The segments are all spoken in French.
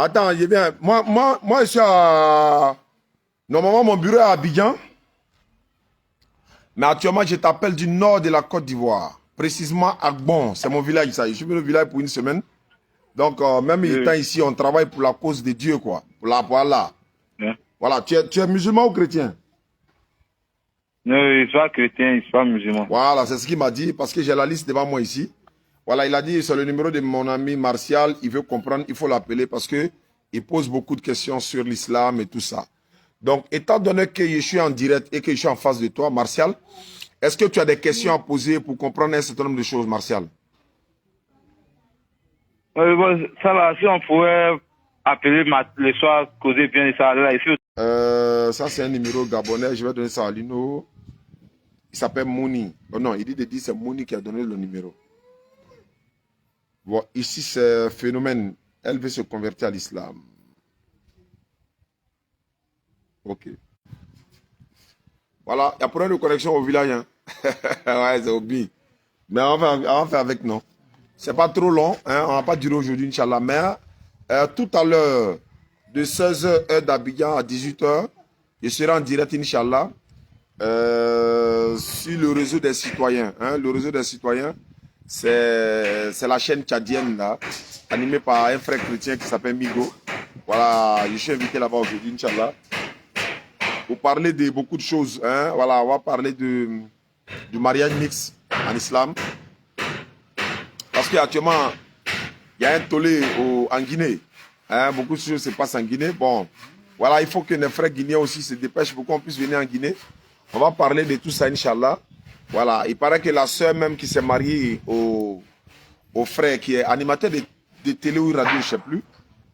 Attends, je viens. Moi, je suis à... Normalement, mon bureau est à Abidjan. Mais actuellement, je t'appelle du nord de la Côte d'Ivoire. Précisément à Gbon. C'est mon village, ça. Je suis venu au village pour une semaine. Donc, même étant ici, on travaille pour la cause de Dieu, quoi. Voilà. Ouais. Voilà. Tu es musulman ou chrétien? Non, il soit chrétien, il soit musulman. Voilà, c'est ce qu'il m'a dit, parce que j'ai la liste devant moi ici. Voilà, il a dit, c'est le numéro de mon ami Martial. Il veut comprendre, il faut l'appeler parce que il pose beaucoup de questions sur l'islam et tout ça. Donc, étant donné que je suis en direct et que je suis en face de toi, Martial, est-ce que tu as des questions à poser pour comprendre un certain nombre de choses, Martial? Bon, ça va, si on pouvait appeler le soir, causer bien de ça, là, ici. Ça, c'est un numéro gabonais. Je vais donner ça à Lino. Il s'appelle Mouni. Oh non, il dit de dire c'est Mouni qui a donné le numéro. Bon, ici, c'est Phénomène. Elle veut se convertir à l'islam. Ok. Voilà, il y a problème de connexion au village. Hein. Ouais, c'est au bi. Mais on va faire avec nous. C'est pas trop long. Hein. On va pas durer aujourd'hui, Inch'Allah. Mais tout à l'heure, de 16h heure d'Abidjan à 18h, je serai en direct, Inch'Allah, sur le réseau des citoyens. Hein. Le réseau des citoyens, c'est la chaîne tchadienne, là, animée par un frère chrétien qui s'appelle Migo. Voilà, je suis invité là-bas aujourd'hui, Inch'Allah. Pour parler de beaucoup de choses. Hein. Voilà, on va parler du mariage mixte en islam. Parce qu'actuellement, il y a un tollé en Guinée. Hein. Beaucoup de choses se passent en Guinée. Bon, voilà, il faut que les frères guinéens aussi se dépêchent pour qu'on puisse venir en Guinée. On va parler de tout ça, Inch'Allah. Voilà, il paraît que la sœur même qui s'est mariée au frère, qui est animateur de télé ou radio, je ne sais plus,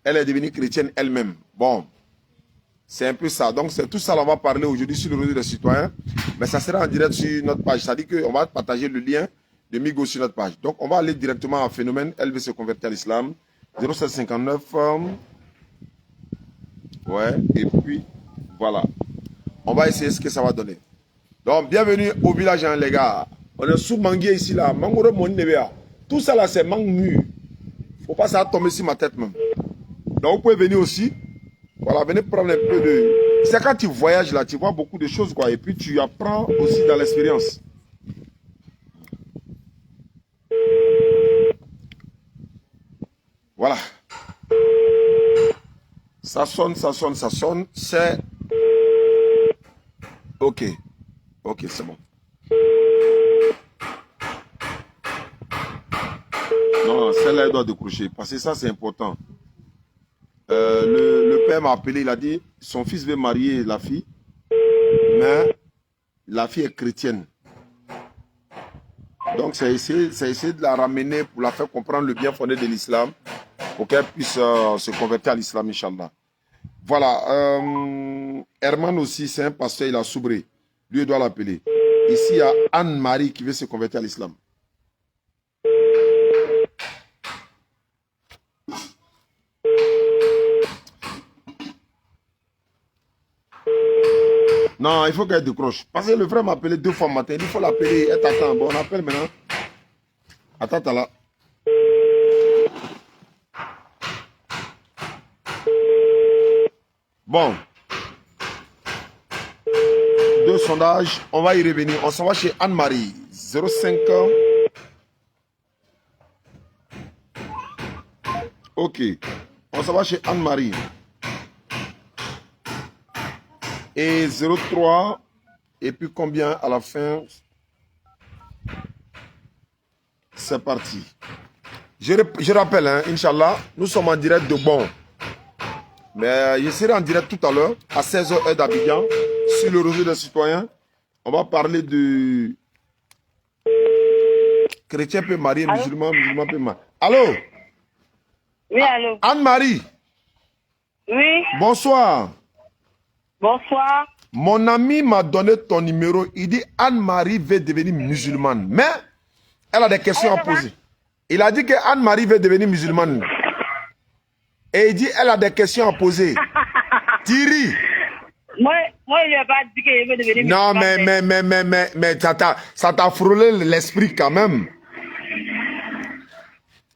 elle est devenue chrétienne elle-même. Bon. C'est un peu ça. Donc, c'est tout ça qu'on va parler aujourd'hui sur le réseau des citoyens. Mais ça sera en direct sur notre page. C'est-à-dire qu'on va partager le lien de Migo sur notre page. Donc, on va aller directement à Phénomène. Elle veut se convertir à l'islam. 0759. Ouais. Et puis, voilà. On va essayer ce que ça va donner. Donc, bienvenue au village, hein, les gars. On est sous manguier ici, là. Mangoro Monébéa. Tout ça, là, c'est mangue mûr. Faut pas ça tomber sur ma tête, même. Donc, vous pouvez venir aussi. Voilà, venez prendre un peu de... C'est quand tu voyages là, tu vois beaucoup de choses, quoi. Et puis tu apprends aussi dans l'expérience. Voilà. Ça sonne, ça sonne, ça sonne. C'est... Ok. Ok, c'est bon. Non, celle-là, elle doit décrocher. Parce que ça, c'est important. Le père m'a appelé, il a dit, son fils veut marier la fille, mais la fille est chrétienne. Donc, c'est essayer de la ramener pour la faire comprendre le bien fondé de l'islam, pour qu'elle puisse se convertir à l'islam, Inch'Allah. Voilà. Herman aussi, c'est un pasteur, il a soubré. Lui, il doit l'appeler. Ici, il y a Anne-Marie qui veut se convertir à l'islam. Non, il faut qu'elle décroche. Parce que le frère m'a appelé 2 fois matin. Il faut l'appeler. Elle t'attend. Bon, on appelle maintenant. Attends là. Bon. 2 sondages. On va y revenir. On s'en va chez Anne-Marie. 05. Ok. On s'en va chez Anne-Marie. Et 03, et puis combien à la fin? C'est parti. Je rappelle, hein, Inch'Allah, nous sommes en direct de Bon. Mais je serai en direct tout à l'heure, à 16h heure d'Abidjan, sur le réseau des citoyens. On va parler de... Chrétien peut marier, musulman peut marier. Allô? Oui, allô? Anne-Marie. Oui. Bonsoir. Bonsoir. Mon ami m'a donné ton numéro. Il dit Anne-Marie veut devenir musulmane. Mais elle a des questions à poser. Il a dit que Anne-Marie veut devenir musulmane. Et il dit elle a des questions à poser. Thierry. Moi, je n'ai pas dit que je veux devenir musulmane. Non, mais ça t'a frôlé l'esprit quand même.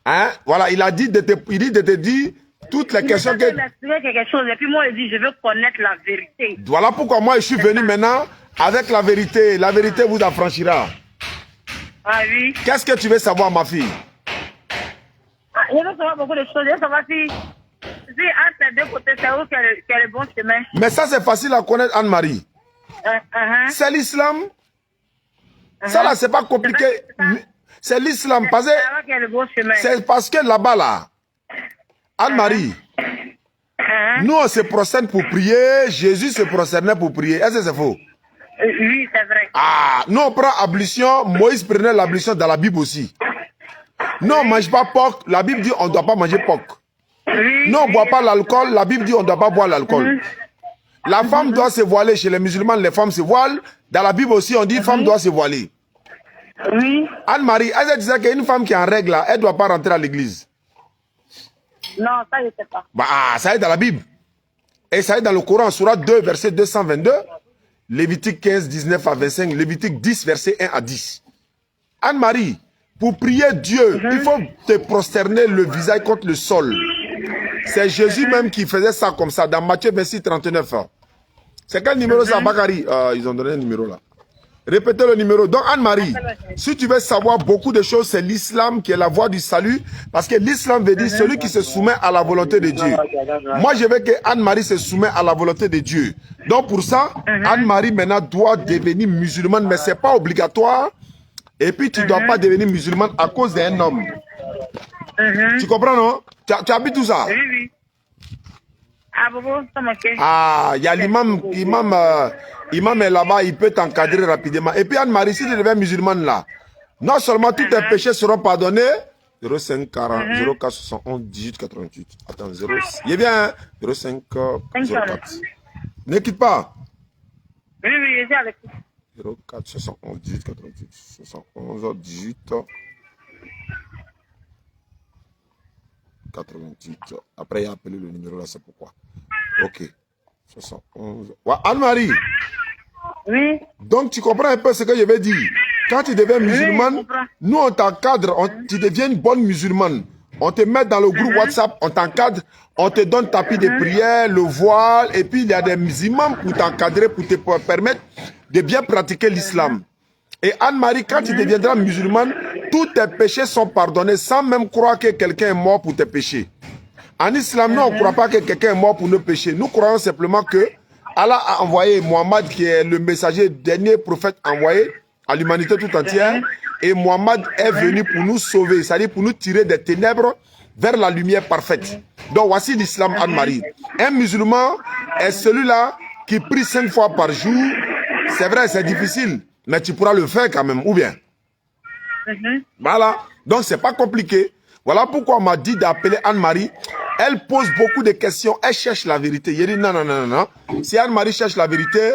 Hein? Voilà, il dit de te dire toutes les questions que... Il m'expliquer quelque chose et puis moi, il dit, je veux connaître la vérité. Voilà pourquoi moi, je suis venu maintenant avec la vérité. La vérité vous affranchira. Ah oui. Qu'est-ce que tu veux savoir, ma fille? Ah, je veux savoir beaucoup de choses. Je veux savoir si entre les deux côtés, c'est où qu'est le bon chemin. Mais ça, c'est facile à connaître, Anne-Marie. C'est l'islam. Ça, là, c'est pas compliqué. C'est l'islam. C'est parce que là-bas, là, Anne-Marie, nous, on se prosterne pour prier. Jésus se prosternait pour prier. Est-ce que c'est faux? Oui, c'est vrai. Ah, nous, on prend ablution. Moïse prenait l'ablution dans la Bible aussi. Nous, on ne mange pas porc. La Bible dit on ne doit pas manger porc. Nous, on ne boit pas l'alcool. La Bible dit on ne doit pas boire l'alcool. La femme doit se voiler. Chez les musulmans, les femmes se voilent. Dans la Bible aussi, on dit femme doit se voiler. Oui. Anne-Marie, elle disait qu'une femme qui est en règle, là, elle ne doit pas rentrer à l'église. Non, ça, je ne sais pas. Bah, ça est dans la Bible. Et ça est dans le Coran, Sourate 2, verset 222. Lévitique 15, 19 à 25. Lévitique 10, verset 1 à 10. Anne-Marie, pour prier Dieu, il faut te prosterner le visage contre le sol. C'est Jésus même qui faisait ça comme ça, dans Matthieu 26, 39. C'est quel numéro ça, Bakari? Ils ont donné un numéro là. Répétez le numéro. Donc Anne-Marie, si tu veux savoir beaucoup de choses, c'est l'islam qui est la voie du salut. Parce que l'islam veut dire celui qui se soumet à la volonté de Dieu. Moi, je veux que Anne-Marie se soumette à la volonté de Dieu. Donc pour ça, Anne-Marie maintenant doit devenir musulmane, mais ce n'est pas obligatoire. Et puis tu ne dois pas devenir musulmane à cause d'un homme. Tu comprends, non? Tu habites tout ça? Oui, oui. Ah, Bobo, ça m'a fait. Ah, il y a l'imam, imam est là-bas, il peut t'encadrer rapidement. Et puis Anne-Marie, si tu deviens musulmane là, non seulement tous tes péchés seront pardonnés, 05 40 04 71 18 88. Attends, 0. Il est bien, 05 04. Ne quitte pas. Oui, oui, j'ai avec vous. 04 71 18 88. 71 18 88. Après, il a appelé le numéro là, c'est pourquoi. Ok. 71. Ouais, Anne-Marie. Oui. Donc, tu comprends un peu ce que je veux dire. Quand tu deviens musulmane, oui, nous, on t'encadre, tu deviens une bonne musulmane. On te met dans le groupe WhatsApp, on t'encadre, on te donne tapis de prière, le voile, et puis il y a des imams pour t'encadrer, pour te permettre de bien pratiquer l'islam. Et Anne-Marie, quand tu deviendras musulmane, tous tes péchés sont pardonnés sans même croire que quelqu'un est mort pour tes péchés. En islam, nous, on ne croit pas que quelqu'un est mort pour nos péchés. Nous croyons simplement que Allah a envoyé Mohammed, qui est le messager, dernier prophète envoyé à l'humanité tout entière. Et Mohammed est venu pour nous sauver, c'est-à-dire pour nous tirer des ténèbres vers la lumière parfaite. Donc voici l'islam, Anne-Marie. Un musulman est celui-là qui prie 5 fois par jour. C'est vrai, c'est difficile, mais tu pourras le faire quand même, ou bien. Voilà. Donc c'est pas compliqué. Voilà pourquoi on m'a dit d'appeler Anne-Marie. Elle pose beaucoup de questions, elle cherche la vérité. Il dit non, non, non, non. Si Anne-Marie cherche la vérité,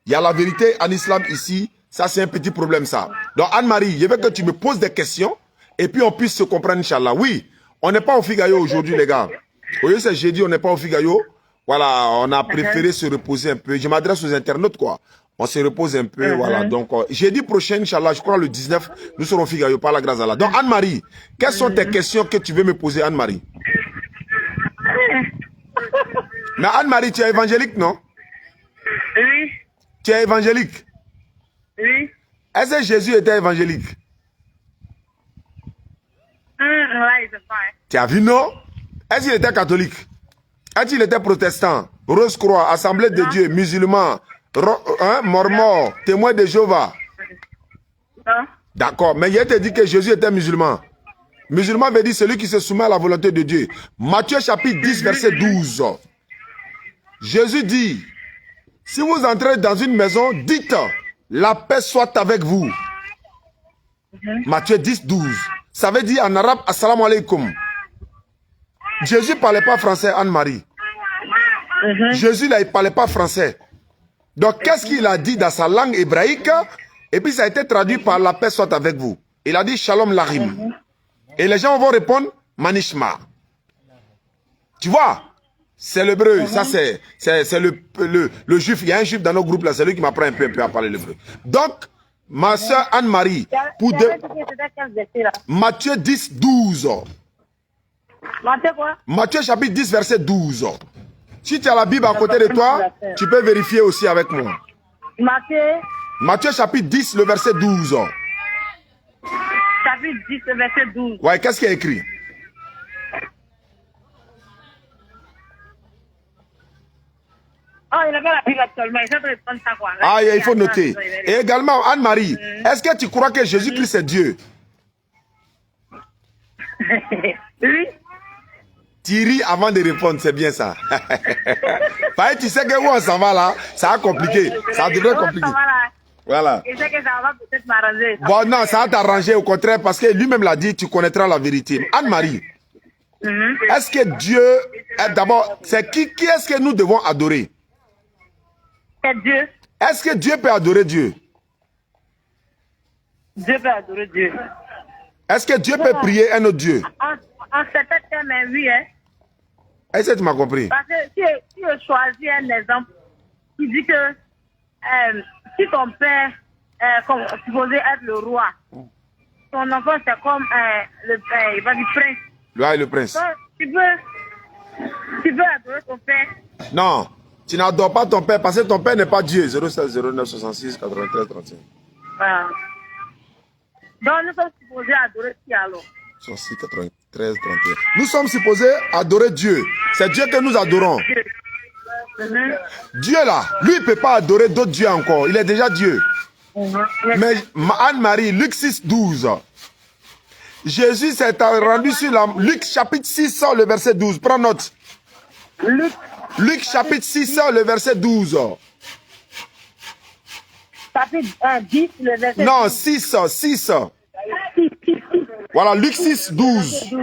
il y a la vérité en islam ici. Ça, c'est un petit problème, ça. Donc, Anne-Marie, je veux que tu me poses des questions et puis on puisse se comprendre, Inch'Allah. Oui, on n'est pas au Figayo aujourd'hui, les gars. Au lieu c'est jeudi, on n'est pas au Figayo. Voilà, on a préféré se reposer un peu. Je m'adresse aux internautes, quoi. On se repose un peu, voilà. Donc, jeudi prochain, Inch'Allah, je crois le 19, nous serons au Figayo, par la grâce d'Allah. Donc, Anne-Marie, quelles sont tes questions que tu veux me poser, Anne-Marie? Mais Anne-Marie, tu es évangélique, non? Oui. Tu es évangélique? Oui. Est-ce que Jésus était évangélique? Tu as vu, non? Est-ce qu'il était catholique? Est-ce qu'il était protestant? Rose-Croix, Assemblée de Dieu, musulman, mormon, témoin de Jéhovah? Non. D'accord, mais il te dit que Jésus était musulman. Musulman veut dire celui qui se soumet à la volonté de Dieu. Matthieu chapitre 10, verset 12. Jésus dit, si vous entrez dans une maison, dites, la paix soit avec vous. Matthieu 10, 12. Ça veut dire en arabe, assalamu alaikum. Jésus ne parlait pas français, Anne-Marie. Jésus, là, il ne parlait pas français. Donc, qu'est-ce qu'il a dit dans sa langue hébraïque? Et puis, ça a été traduit par la paix soit avec vous. Il a dit shalom larim. Et les gens vont répondre manishma. Tu vois? C'est l'hébreu, ça c'est le juif. Il y a un juif dans nos groupes là, c'est lui qui m'apprend un peu à parler l'hébreu. Donc, ma soeur Anne-Marie, pour Matthieu 10, 12. Matthieu quoi? Matthieu chapitre 10, verset 12. Si tu as la Bible à côté de toi, tu peux vérifier aussi avec moi. Matthieu chapitre 10, le verset 12. Chapitre 10, le verset 12. Ouais, qu'est-ce qui est écrit? Oh, il n'a pas la Bible actuellement. Il faut prendre ça quoi. Ah, il faut noter. Et également, Anne-Marie, est-ce que tu crois que Jésus-Christ est Dieu? Oui. Thierry, avant de répondre, c'est bien ça. Tu sais que où on s'en va là, ça a compliqué. Ça devrait compliqué. Voilà. Je sais que ça va peut-être m'arranger. Bon, non, ça va t'arranger au contraire parce que lui-même l'a dit, tu connaîtras la vérité. Anne-Marie, est-ce que Dieu, d'abord, c'est qui est-ce que nous devons adorer? C'est Dieu. Est-ce que Dieu peut adorer Dieu? Dieu peut adorer Dieu. Est-ce que Dieu peut prier un autre Dieu? En certains termes, oui. Hein. Est-ce que tu m'as compris? Parce que si je choisis un exemple qui dit que si ton père est supposé être le roi, ton enfant c'est comme il va dire prince. Ouais, le prince. Donc, tu peux adorer ton père. Non, tu n'adores pas ton père parce que ton père n'est pas Dieu. 07 09 66 93 35. Voilà. Donc nous sommes supposés adorer qui alors? 66 93 31. Nous sommes supposés adorer Dieu. C'est Dieu que nous adorons. Dieu là, lui il ne peut pas adorer d'autres dieux encore. Il est déjà Dieu. Mais Anne-Marie, Luc 6, 12. Jésus s'est rendu sur la... Luc chapitre 6, le verset 12. Prends note. Luc chapitre 6, le verset 12. Chapitre 10, le verset 12. Non, 6. Voilà, Luc 6, 12.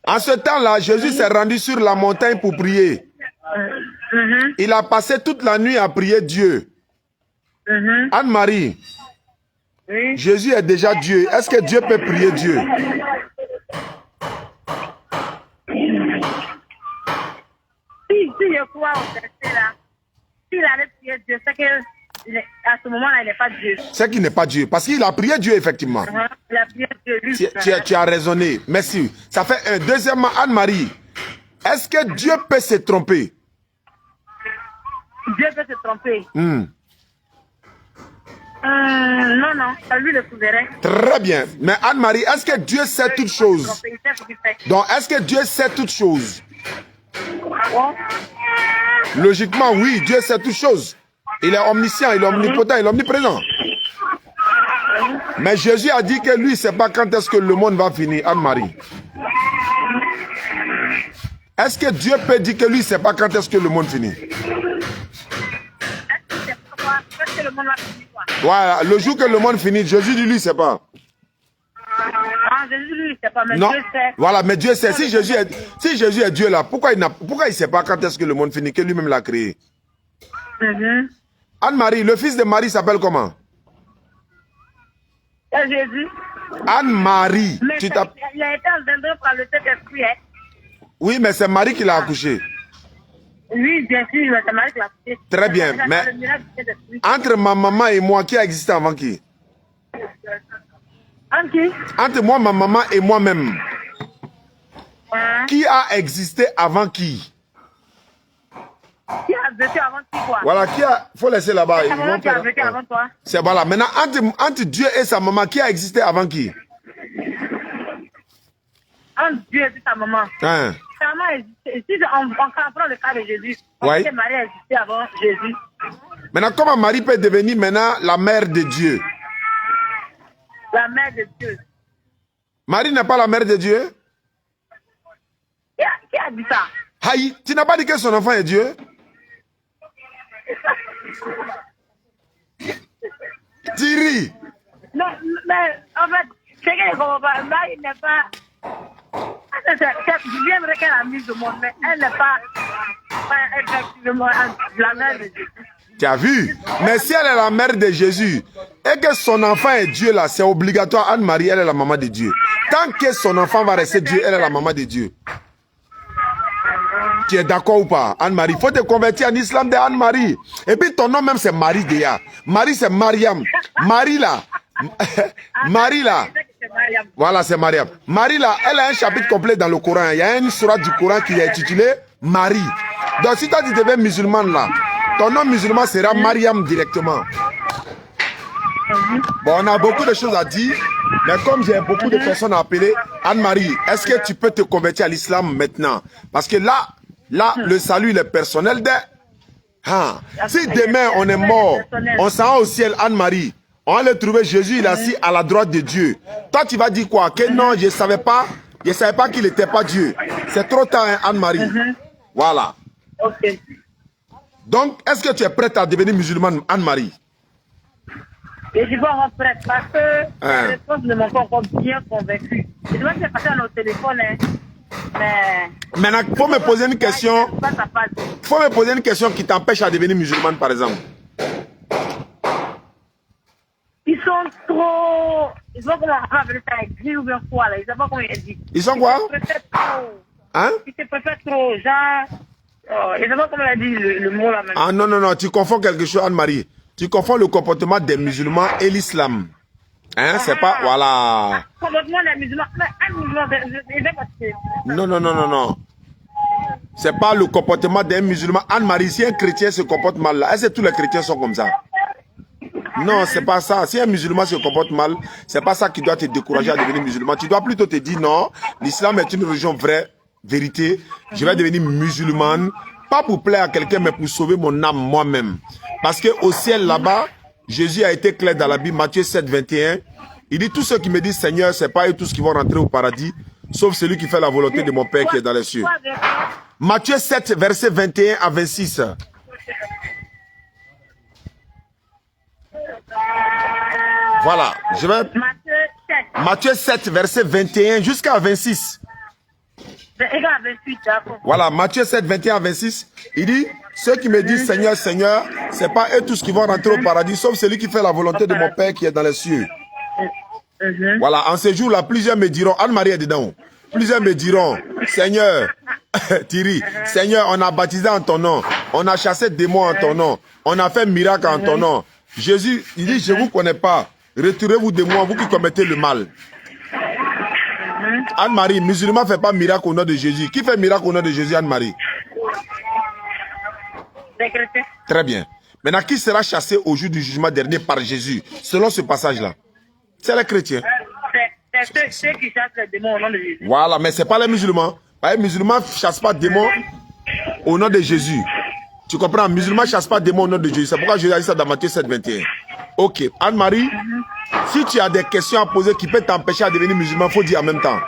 En ce temps-là, Jésus s'est rendu sur la montagne pour prier. Il a passé toute la nuit à prier Dieu. Anne-Marie, oui. Jésus est déjà Dieu. Est-ce que Dieu peut prier Dieu? Si je crois au verset là, s'il allait prier Dieu, c'est que à ce moment-là, il n'est pas Dieu. C'est qu'il n'est pas Dieu. Parce qu'il a prié Dieu, effectivement. Il a prié Dieu. Lui, tu as raisonné. Merci. Ça fait un. Deuxièmement, Anne-Marie, est-ce que Dieu peut se tromper? Dieu peut se tromper. Non, c'est lui le souverain. Très bien. Mais Anne-Marie, est-ce que Dieu sait toutes choses? Donc, est-ce que Dieu sait toutes choses? Logiquement, oui, Dieu sait toutes choses. Il est omniscient, il est omnipotent, il est omniprésent. Mais Jésus a dit que lui, il ne sait pas quand est-ce que le monde va finir, Anne-Marie. Est-ce que Dieu peut dire que lui, il ne sait pas quand est-ce que le monde finit? Voilà, le jour que le monde finit, Jésus dit lui, il ne sait pas. Jésus, lui, il ne sait pas, mais non. Dieu sait. Voilà, mais Dieu sait. Si Jésus est Dieu là, pourquoi il ne sait pas quand est-ce que le monde finit, que lui-même l'a créé? Anne-Marie, le fils de Marie s'appelle comment? Jésus. Anne-Marie. Mais il a été engendré par le Saint-Esprit. Hein? Oui, mais c'est Marie qui l'a accouché. Oui, bien sûr, mais c'est Marie qui l'a accouché. Très bien, mais entre ma maman et moi, qui a existé avant qui? Entre moi, ma maman et moi-même. Qui a existé avant qui? Qui a vécu avant qui quoi? Voilà, qui a... faut laisser là-bas. Qui a vécu avant toi? C'est voilà. Maintenant, entre Dieu et sa maman, qui a existé avant qui? Entre Dieu et sa maman. Hein? Sa maman existait. Si on comprend le cas de Jésus, oui. Marie a existé avant Jésus. Maintenant, comment Marie peut devenir maintenant la mère de Dieu? La mère de Dieu. Marie n'est pas la mère de Dieu? Qui a dit ça? Haï, tu n'as pas dit que son enfant est Dieu? Thierry. Non, mais en fait, c'est que je ne comprends pas. Là, il n'est pas... Je viendrai qu'elle a mis au monde, mais elle n'est pas effectivement la mère de Jésus. Tu as vu? Mais si elle est la mère de Jésus et que son enfant est Dieu là, c'est obligatoire. Anne-Marie, elle est la maman de Dieu. Tant que son enfant va rester Dieu, elle est la maman de Dieu. Tu es d'accord ou pas, Anne-Marie? Il faut te convertir en islam de Anne-Marie. Et puis ton nom même c'est Marie déjà. Marie c'est Mariam. Marie là. Marie là. Mariam. Voilà, c'est Mariam. Marie, là, elle a un chapitre complet dans le Coran. Il y a une sourate du Coran qui est intitulée Marie. Donc, si toi, tu deviens musulmane, là, ton nom musulman sera Mariam directement. Bon, on a beaucoup de choses à dire, mais comme j'ai beaucoup de personnes à appeler, Anne-Marie, est-ce que tu peux te convertir à l'islam maintenant? Parce que là, le salut, il est personnel. Si demain, on est mort, on s'en va au ciel, Anne-Marie, on va le trouver, Jésus, il est assis à la droite de Dieu. Toi, tu vas dire quoi? Que non, je ne savais pas qu'il n'était pas Dieu. C'est trop tard, hein, Anne-Marie. Voilà. Ok. Donc, est-ce que tu es prête à devenir musulmane, Anne-Marie? Et je suis pas encore prête parce que la réponse ne m'a pas encore bien convaincue. Je dois te passer à notre téléphone, hein. Mais... Maintenant, il faut me poser une question. Faut me poser une question qui t'empêche à devenir musulmane, par exemple. Ils sont trop... Ils sont comment on va appeler ça, écrit ou bien quoi, là. Ils savent pas comment ils disent. Ils sont quoi? Ils se préfèrent trop. Hein? Ils se préfèrent trop, genre... ils savent pas comment on a dit le mot là maintenant. Ah non, non, non, tu confonds quelque chose, Anne-Marie. Tu confonds le comportement des musulmans et l'islam. Hein, c'est pas... Voilà. Comportement des musulmans... Un musulman, Non, non, non, non, non. C'est pas le comportement d'un musulman. Anne-Marie, si un chrétien se comporte mal, là, est-ce que tous les chrétiens sont comme ça? Non, c'est pas ça. Si un musulman se comporte mal, c'est pas ça qui doit te décourager à devenir musulman. Tu dois plutôt te dire non, l'islam est une religion vraie, vérité. Je vais devenir musulmane, pas pour plaire à quelqu'un, mais pour sauver mon âme moi-même. Parce que au ciel là-bas, Jésus a été clair dans la Bible, Matthieu 7, 21. Il dit, tous ceux qui me disent Seigneur, c'est pas eux tous qui vont rentrer au paradis, sauf celui qui fait la volonté de mon Père qui est dans les cieux. Matthieu 7, verset 21 à 26. Voilà, je vais... Matthieu 7, verset 21 jusqu'à 26. Voilà, Matthieu 7, 21 à 26. Il dit, ceux qui me disent Seigneur, Seigneur, c'est pas eux tous qui vont rentrer au paradis, sauf celui qui fait la volonté de mon Père qui est dans les cieux. Voilà, en ce jour-là, plusieurs me diront, Anne-Marie est dedans, plusieurs me diront, Seigneur, Thierry, Seigneur, on a baptisé en ton nom, on a chassé des démons en ton nom, on a fait miracle en ton nom. Jésus, il dit, je ne vous connais pas, retirez-vous de moi, vous qui commettez le mal. Anne-Marie, musulman ne fait pas miracle au nom de Jésus. Qui fait miracle au nom de Jésus, Anne-Marie? Très bien. Maintenant, qui sera chassé au jour du jugement dernier par Jésus, selon ce passage-là? C'est les chrétiens. C'est ceux qui chassent les démons au nom de Jésus. Voilà, mais ce n'est pas les musulmans. Les musulmans ne chassent pas des démons au nom de Jésus. Tu comprends? Les musulmans ne chassent pas des démons au nom de Jésus. C'est pourquoi Jésus a dit ça dans Matthieu 7, 21. Ok, Anne-Marie, si tu as des questions à poser qui peuvent t'empêcher à devenir musulman, il faut dire en même temps.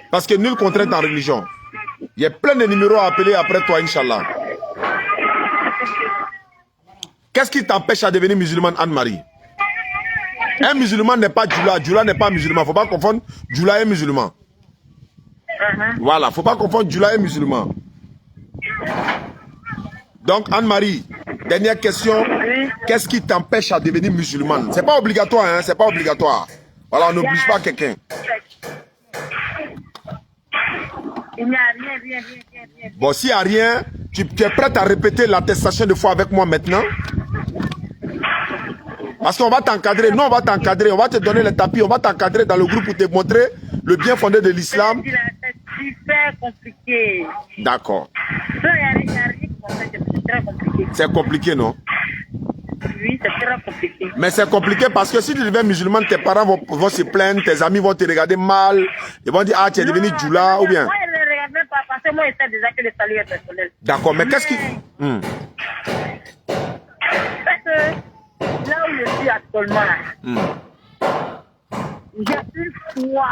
Parce que nulle contrainte en religion. Il y a plein de numéros à appeler après toi, Inch'Allah. Qu'est-ce qui t'empêche à devenir musulman, Anne-Marie? Un musulman n'est pas Djoula, Djoula n'est pas musulman. Il ne faut pas confondre Djoula et musulman. Voilà, il ne faut pas confondre Djoula et musulman. Donc, Anne-Marie, dernière question. Qu'est-ce qui t'empêche à devenir musulmane? Ce n'est pas obligatoire, hein, c'est pas obligatoire. Voilà, on n'oblige pas quelqu'un. Il n'y a rien. Bon, s'il n'y a rien, tu es prête à répéter l'attestation de foi avec moi maintenant? Parce qu'on va t'encadrer. Non, on va t'encadrer. On va te donner les tapis. On va t'encadrer dans le groupe pour te montrer le bien fondé de l'islam. C'est super compliqué. D'accord. Il n'y a rien c'est très compliqué. C'est compliqué, non? Oui, c'est très compliqué. Mais c'est compliqué parce que si tu deviens musulman, tes parents vont se plaindre, tes amis vont te regarder mal. Ils vont dire, ah, tu es devenu djoula ou bien. Moi, je ne regarde même pas parce que moi, je sais déjà que le salut est personnel. D'accord, mais qu'est-ce qui... Parce que là où je suis actuellement, j'ai une foi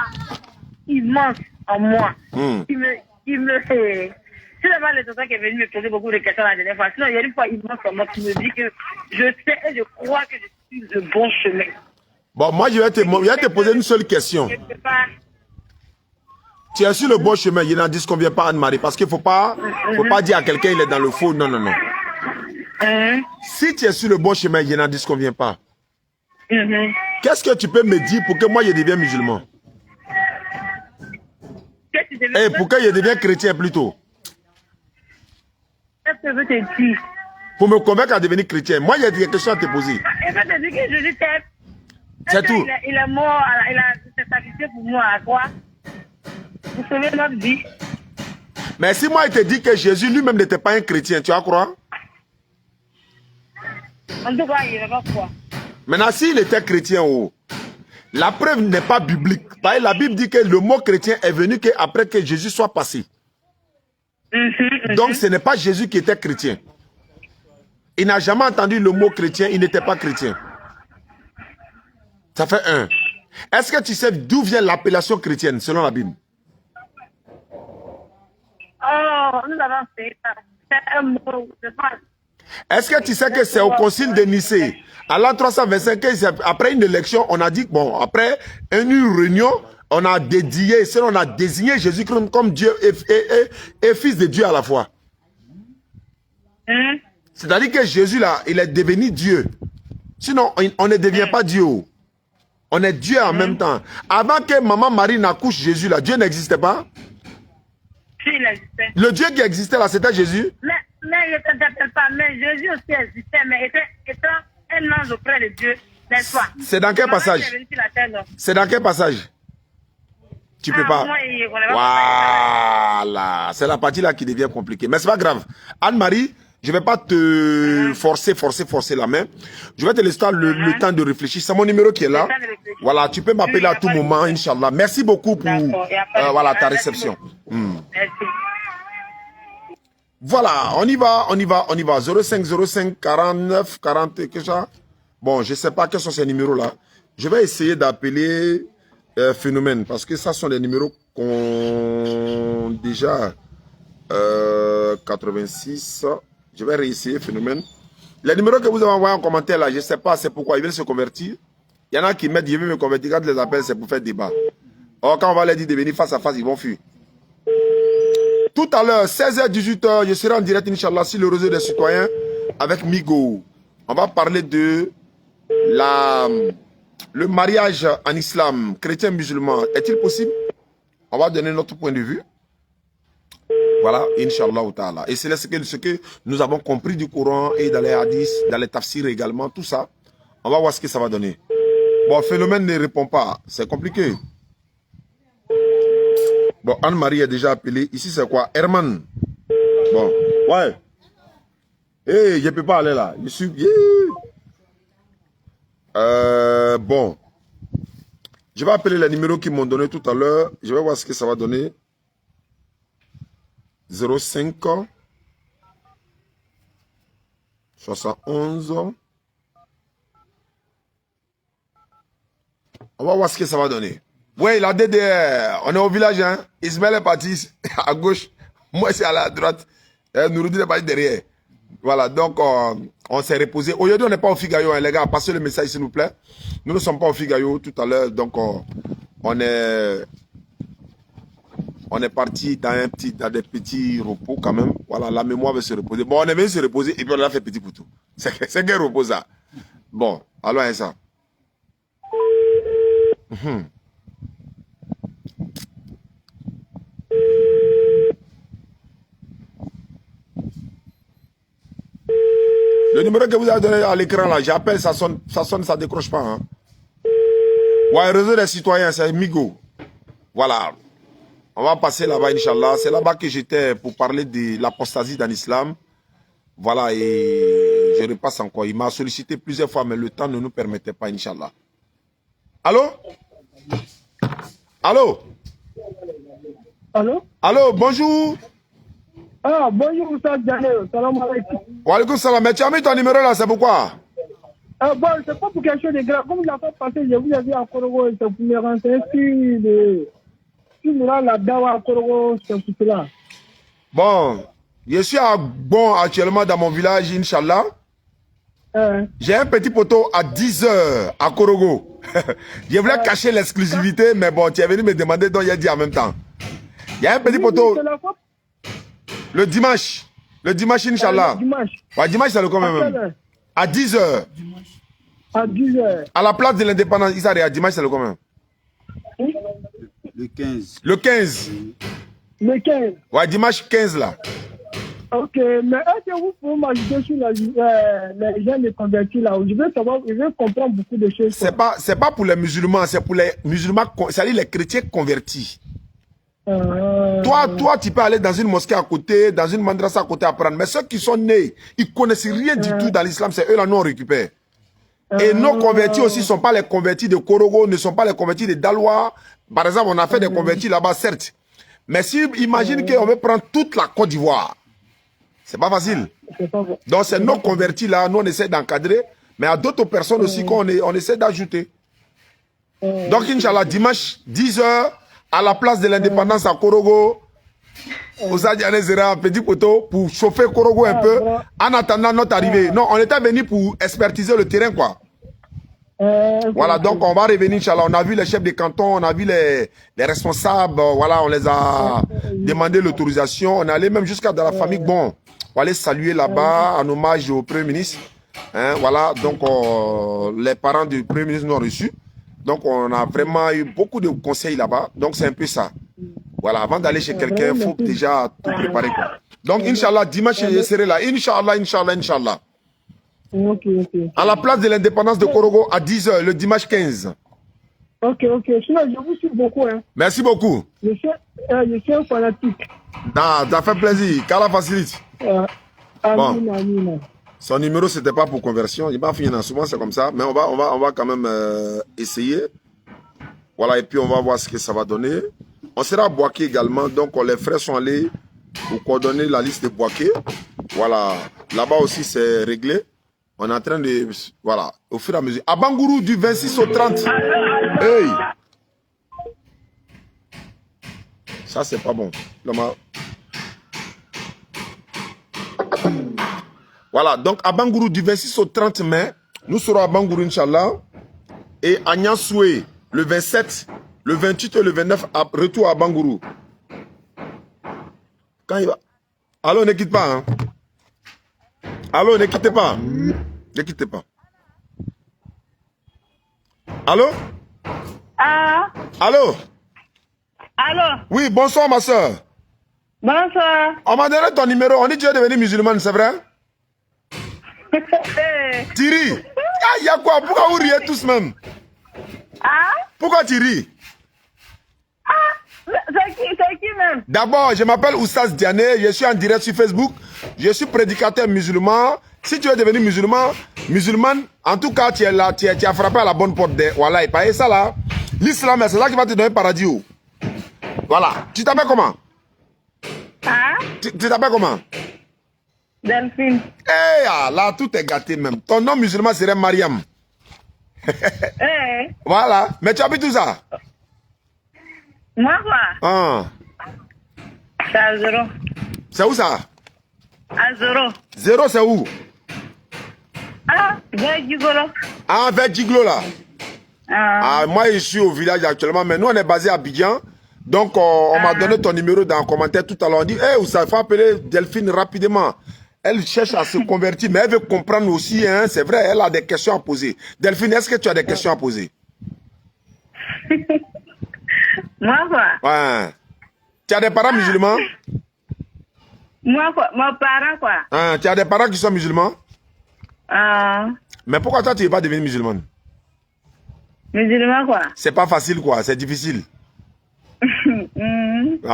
immense en moi qui me fait... C'est vraiment le tonton qui est venu me poser beaucoup de questions la dernière fois. Sinon, il y a une fois immense en moi qui me dit que je sais et je crois que je suis le bon chemin. Bon, moi, je vais te poser une seule question. Je ne sais pas... Tu es sur le bon chemin, il n'en disconvient pas, Anne-Marie, parce qu'il ne faut pas dire à quelqu'un qu'il est dans le faux. Non, non, non. Si tu es sur le bon chemin, il n'en disconvient pas. Qu'est-ce que tu peux me dire pour que moi, je devienne musulman? Et pour que je devienne chrétien plutôt? Qu'est-ce que je veux te dire? Pour me convaincre à devenir chrétien. Moi, il y a des questions à te poser. Il va te dire que Jésus t'aime. C'est tout. Il est mort, il a s'est sacrifié pour nous à quoi? Pour sauver notre vie. Mais si moi, il te dit que Jésus lui-même n'était pas un chrétien, tu vas croire? En tout cas, il ne va pas croire. Maintenant, s'il était chrétien, oh, la preuve n'est pas biblique. La Bible dit que le mot chrétien est venu après que Jésus soit passé. Donc, ce n'est pas Jésus qui était chrétien. Il n'a jamais entendu le mot chrétien, il n'était pas chrétien. Ça fait un. Est-ce que tu sais d'où vient l'appellation chrétienne, selon la Bible? Oh, nous avons fait ça. C'est un mot, je pense. Est-ce que tu sais que c'est au concile de Nicée, à l'an 325, après une élection, on a dit, bon, après une réunion, on a désigné Jésus comme Dieu et fils de Dieu à la fois. C'est-à-dire que Jésus, là, il est devenu Dieu. Sinon, on ne devient pas Dieu. On est Dieu en même temps. Avant que maman Marie n'accouche Jésus, là, Dieu n'existait pas. Si, il existait. Le Dieu qui existait là, c'était Jésus. Mais il ne t'appelle pas. Mais Jésus aussi existait, mais étant un ange auprès de Dieu, n'est-ce pas? C'est dans quel passage? C'est dans quel passage? Tu peux pas. Voilà. C'est la partie là qui devient compliquée. Mais c'est pas grave. Anne-Marie, je ne vais pas te forcer la main. Je vais te laisser le temps de réfléchir. C'est mon numéro qui est là. Voilà, tu peux m'appeler à tout moment, Inch'Allah. Merci beaucoup pour voilà, ta réception. Merci. Voilà, on y va. 0505 49 40, quelque chose. Bon, je ne sais pas quels sont ces numéros-là. Je vais essayer d'appeler Phénomène, parce que ça sont les numéros qu'on déjà 86. Je vais réessayer Phénomène. Les numéros que vous avez envoyés en commentaire là, je ne sais pas c'est pourquoi ils veulent se convertir. Il y en a qui mettent, je vais me convertir. Quand je les appelle, c'est pour faire débat. Or, quand on va leur dire de venir face à face, ils vont fuir. Tout à l'heure, 16h, 18h, je serai en direct, Inch'Allah, sur le réseau des citoyens avec Migo. On va parler de le mariage en islam, chrétien-musulman. Est-il possible? On va donner notre point de vue. Voilà, Inch'Allah ta'ala. Et c'est ce que nous avons compris du Coran et dans les hadiths, dans les tafsirs également, tout ça. On va voir ce que ça va donner. Bon, Phénomène ne répond pas. C'est compliqué. Bon, Anne-Marie est déjà appelée. Ici, c'est quoi? Herman. Bon, ouais. Hey, je ne peux pas aller là. Je suis... bon. Je vais appeler les numéros qu'ils m'ont donné tout à l'heure. Je vais voir ce que ça va donner. 05 71. On va voir ce que ça va donner. Oui, la DDR, on est au village, hein. Ismaël est parti à gauche, moi c'est à la droite, Nouroudine est parti derrière. Voilà, donc on s'est reposé. Aujourd'hui, on n'est pas au Figayo, hein, les gars, passez le message s'il vous plaît. Nous ne sommes pas au Figayo tout à l'heure, donc on est parti dans des petits repos quand même. Voilà, la mémoire veut se reposer. Bon, on est venu se reposer et puis on a fait petit poutou. C'est quel repos ça? Bon, alors hein, ça. Le numéro que vous avez donné à l'écran là, j'appelle, ça sonne, ça décroche pas. Hein. Ouais, réseau des citoyens, c'est Migo. Voilà. On va passer là-bas, Inch'Allah. C'est là-bas que j'étais pour parler de l'apostasie dans l'islam. Voilà, et je repasse encore. Il m'a sollicité plusieurs fois, mais le temps ne nous permettait pas, Inch'Allah. Allô? Allô? Allô? Allô, bonjour. Ah, bonjour, Oustaz Diané. Salam alaikum. Wa alaikum salam. Mais tu as mis ton numéro là, c'est pourquoi? Bon, c'est pas pour quelque chose de grave. Comme la fois passée, je vous ai vu à Korogo, c'est pour me renseigner sur la dawa à Korogo, c'est pour cela. Bon, je suis actuellement dans mon village, Inch'Allah. J'ai un petit poteau à 10 heures à Korogo. Je voulais cacher l'exclusivité, mais bon, tu es venu me demander, donc j'ai dit en même temps. Il y a un petit poteau. Le dimanche. Le dimanche, Inch'Allah. Ouais, dimanche, c'est le combien même? À 10 heures. À 10 heures. À la place de l'indépendance, Isari, à dimanche, c'est le combien? Le 15. Le 15. Le 15. Ouais, dimanche 15 là. Ok, mais est-ce que vous pouvez m'ajouter sur les jeunes convertis là? Je veux savoir, je veux comprendre beaucoup de choses. C'est pas pour les musulmans, c'est pour les musulmans, c'est-à-dire les chrétiens convertis. Toi, tu peux aller dans une mosquée à côté, dans une madrasa à côté apprendre. Mais ceux qui sont nés, ils connaissent rien du tout dans l'islam, c'est eux là nous on récupère. Et nos convertis aussi ne sont pas les convertis de Korogo, ne sont pas les convertis de Daloa. Par exemple, on a fait des convertis là-bas, certes. Mais si imagine qu'on veut prendre toute la Côte d'Ivoire, c'est pas facile. Donc c'est nos convertis là, nous on essaie d'encadrer, mais à d'autres personnes aussi qu'on essaie d'ajouter. Donc Inch'Allah, dimanche 10h, à la place de l'indépendance à Korogo, aux Adjané Zera, petit poteau, pour chauffer Korogo un peu, en attendant notre arrivée. Non, on était venu pour expertiser le terrain, quoi. Voilà, donc on va revenir, Inch'Allah. On a vu les chefs de canton, on a vu les responsables, voilà, on les a demandé l'autorisation. On est allé même jusqu'à dans la famille. Bon, on va aller saluer là-bas en hommage au Premier ministre. Hein, voilà, donc les parents du Premier ministre nous ont reçus. Donc on a vraiment eu beaucoup de conseils là-bas. Donc c'est un peu ça. Voilà, avant d'aller chez quelqu'un, il faut déjà tout préparer, quoi. Donc, Inch'Allah, dimanche, je serai là. Inch'Allah, Inch'Allah, Inch'Allah. Ok. À la place de l'indépendance de Korogo, à 10h, le dimanche 15. Ok. Sinon, je vous suis beaucoup. Hein. Merci beaucoup. Je suis un fanatique. Ah, ça fait plaisir. Qu'Allah facilite. Amina. Son numéro, c'était pas pour conversion. Il va finir souvent, c'est comme ça. Mais on va quand même essayer. Voilà, et puis on va voir ce que ça va donner. On sera à Boaké également. Donc, les frères sont allés pour coordonner la liste de Boaké. Voilà. Là-bas aussi, c'est réglé. On est en train de... Voilà. Au fur et à mesure. À Bangourou, du 26 au 30. Hey! Ça, c'est pas bon. Voilà. Donc, à Bangourou, du 26 au 30 mai, nous serons à Bangourou, Inch'Allah. Et à Niansoué, le 27, le 28 et le 29, retour à Bangourou. Quand il va... Allô, ne quitte pas. Hein? Allô, ne quittez pas. Ne quittez pas. Allô? Allô? Allô? Oui, bonsoir ma soeur. Bonsoir. On m'a donné ton numéro. On dit que tu es devenue musulmane, c'est vrai? Thierry. Ah, il y a quoi? Pourquoi vous riez tous même? Pourquoi tu ris? C'est qui même? D'abord, je m'appelle Oustaz Diané, je suis en direct sur Facebook, je suis prédicateur musulman. Si tu es devenu musulmane, en tout cas, tu es là, tu as frappé à la bonne porte. Voilà, et pas ça là. L'islam, c'est là qui va te donner le paradis. Voilà. Tu t'appelles comment? Tu t'appelles comment? Delphine. Eh, là, tout est gâté même. Ton nom musulman serait Mariam. Voilà. Mais tu habites où ça? Moi quoi? C'est à 0. C'est où ça? À 0. 0 c'est où? Vers Gigolo. Vers Gigolo là. Moi je suis au village actuellement, mais nous on est basé à Abidjan. Donc on m'a donné ton numéro dans le commentaire tout à l'heure. On dit, où ça, il faut appeler Delphine rapidement. Elle cherche à se convertir, mais elle veut comprendre aussi, hein, c'est vrai, elle a des questions à poser. Delphine, est-ce que tu as des questions à poser? Moi quoi? Ouais. Tu as des parents musulmans? Moi quoi? Mon parent quoi? Tu as des parents qui sont musulmans? Mais pourquoi toi tu n'es pas devenue musulmane? Musulman quoi? C'est pas facile quoi, c'est difficile.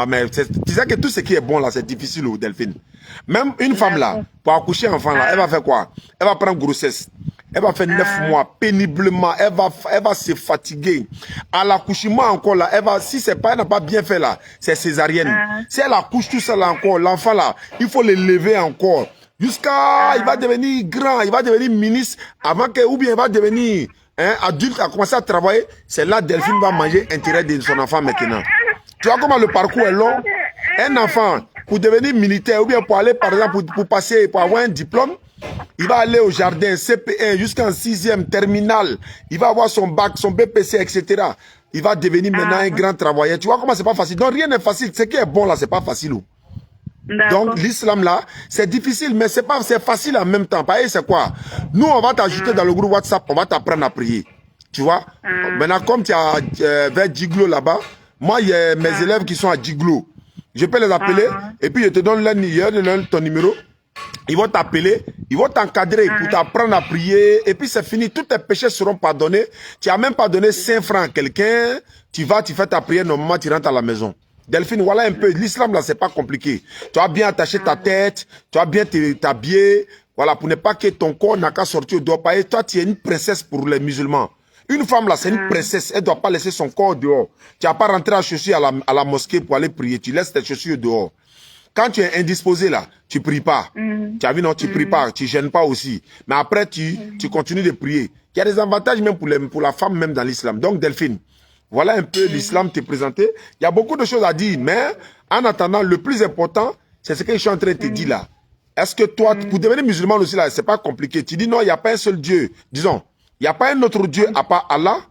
Mais tu sais que tout ce qui est bon là, c'est difficile, Delphine. Même une femme là, pour accoucher un enfant là, elle va faire quoi? Elle va prendre grossesse. Elle va faire 9 mois péniblement. Elle va se fatiguer. À l'accouchement encore là, si c'est pas, elle n'a pas bien fait là, c'est césarienne. Si elle accouche tout ça là encore, l'enfant là, il faut le lever encore. Jusqu'à, il va devenir grand, il va devenir ministre avant que, ou bien il va devenir adulte, à commencer à travailler. C'est là Delphine va manger intérêt de son enfant maintenant. Tu vois comment le parcours est long? Un enfant, pour devenir militaire, ou bien pour aller, par exemple, pour passer, pour avoir un diplôme, il va aller au jardin, CP1, jusqu'en 6e, terminale. Il va avoir son bac, son BPC, etc. Il va devenir maintenant un grand travailleur. Tu vois comment c'est pas facile? Donc rien n'est facile. Ce qui est bon là, c'est pas facile. Donc l'islam là, c'est difficile, mais c'est facile en même temps. Pareil, c'est quoi? Nous, on va t'ajouter dans le groupe WhatsApp, on va t'apprendre à prier. Tu vois? Maintenant, comme tu as vers Djiglo là-bas, moi, il y a mes élèves qui sont à Djiglo. Je peux les appeler et puis je te donne ton numéro. Ils vont t'appeler, ils vont t'encadrer pour t'apprendre à prier. Et puis c'est fini, tous tes péchés seront pardonnés. Tu n'as même pas donné 5 francs à quelqu'un. Tu vas, tu fais ta prière, normalement tu rentres à la maison. Delphine, voilà un peu. L'islam là, c'est pas compliqué. Tu as bien attaché ta tête, tu as bien t'habiller. Voilà, pour ne pas que ton corps n'a qu'à sortir au dehors. Et toi, tu es une princesse pour les musulmans. Une femme là, c'est une princesse. Elle ne doit pas laisser son corps dehors. Tu n'as pas rentré à chaussures à la mosquée pour aller prier. Tu laisses tes chaussures dehors. Quand tu es indisposé là, tu pries pas. Tu as vu, non, tu pries pas, tu gênes pas aussi. Mais après, tu continues de prier. Il y a des avantages même pour la femme même dans l'islam. Donc, Delphine, voilà un peu l'islam t'est présenté. Il y a beaucoup de choses à dire, mais en attendant, le plus important, c'est ce que je suis en train de te dire là. Est-ce que toi, pour devenir musulman aussi là, c'est pas compliqué. Tu dis non, il n'y a pas un seul Dieu. Disons, il n'y a pas un autre Dieu à part Allah.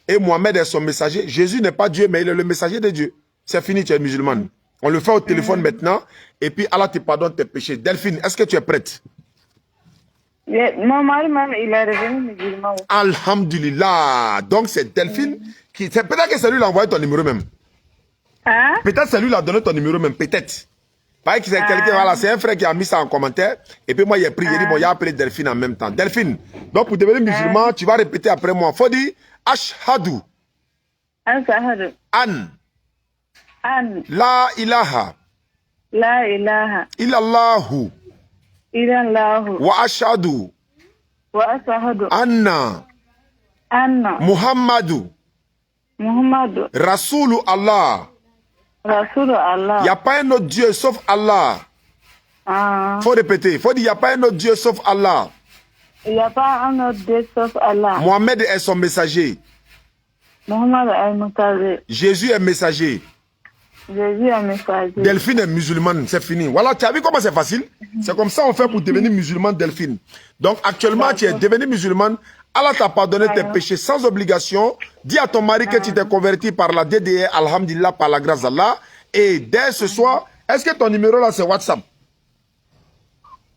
Et Mohamed est son messager. Jésus n'est pas Dieu, mais il est le messager de Dieu. C'est fini, tu es musulmane. On le fait au téléphone maintenant. Et puis Allah te pardonne tes péchés. Delphine, est-ce que tu es prête? Mon mari même, il est revenu musulman. Alhamdulillah. Donc c'est Delphine qui... Peut-être que c'est lui qui a envoyé ton numéro même. Hein? Peut-être c'est lui qui a donné ton numéro même. Peut-être. Pareil que c'est quelqu'un, voilà, c'est un frère qui a mis ça en commentaire. Et puis moi, il a pris, il dit, bon, il a appelé Delphine en même temps. Delphine, donc pour devenir musulman, tu vas répéter après moi. Faut dire Ashhadu. Ashhadu. An. An. La ilaha. La ilaha. Illallahu. Illallahu. Wa ashhadu. Wa ashhadu. Anna. Anna. Muhammadu. Muhammadu. Rasulu Allah. Rasul Allah. Il n'y a pas un autre Dieu sauf Allah. Faut répéter. Faut dire, il n'y a pas un autre Dieu sauf Allah. Il n'y a pas un autre Dieu sauf Allah. Mohamed est son messager. Mohamed est messager. Jésus est messager. Jésus est messager. Delphine est musulmane, c'est fini. Voilà, tu as vu comment c'est facile? C'est comme ça on fait pour devenir musulman, Delphine. Donc actuellement, tu es devenu musulmane. Allah t'a pardonné tes péchés sans obligation. Dis à ton mari que tu t'es converti par la DDE, alhamdulillah, par la grâce d'Allah. Et dès ce soir, est-ce que ton numéro là c'est WhatsApp?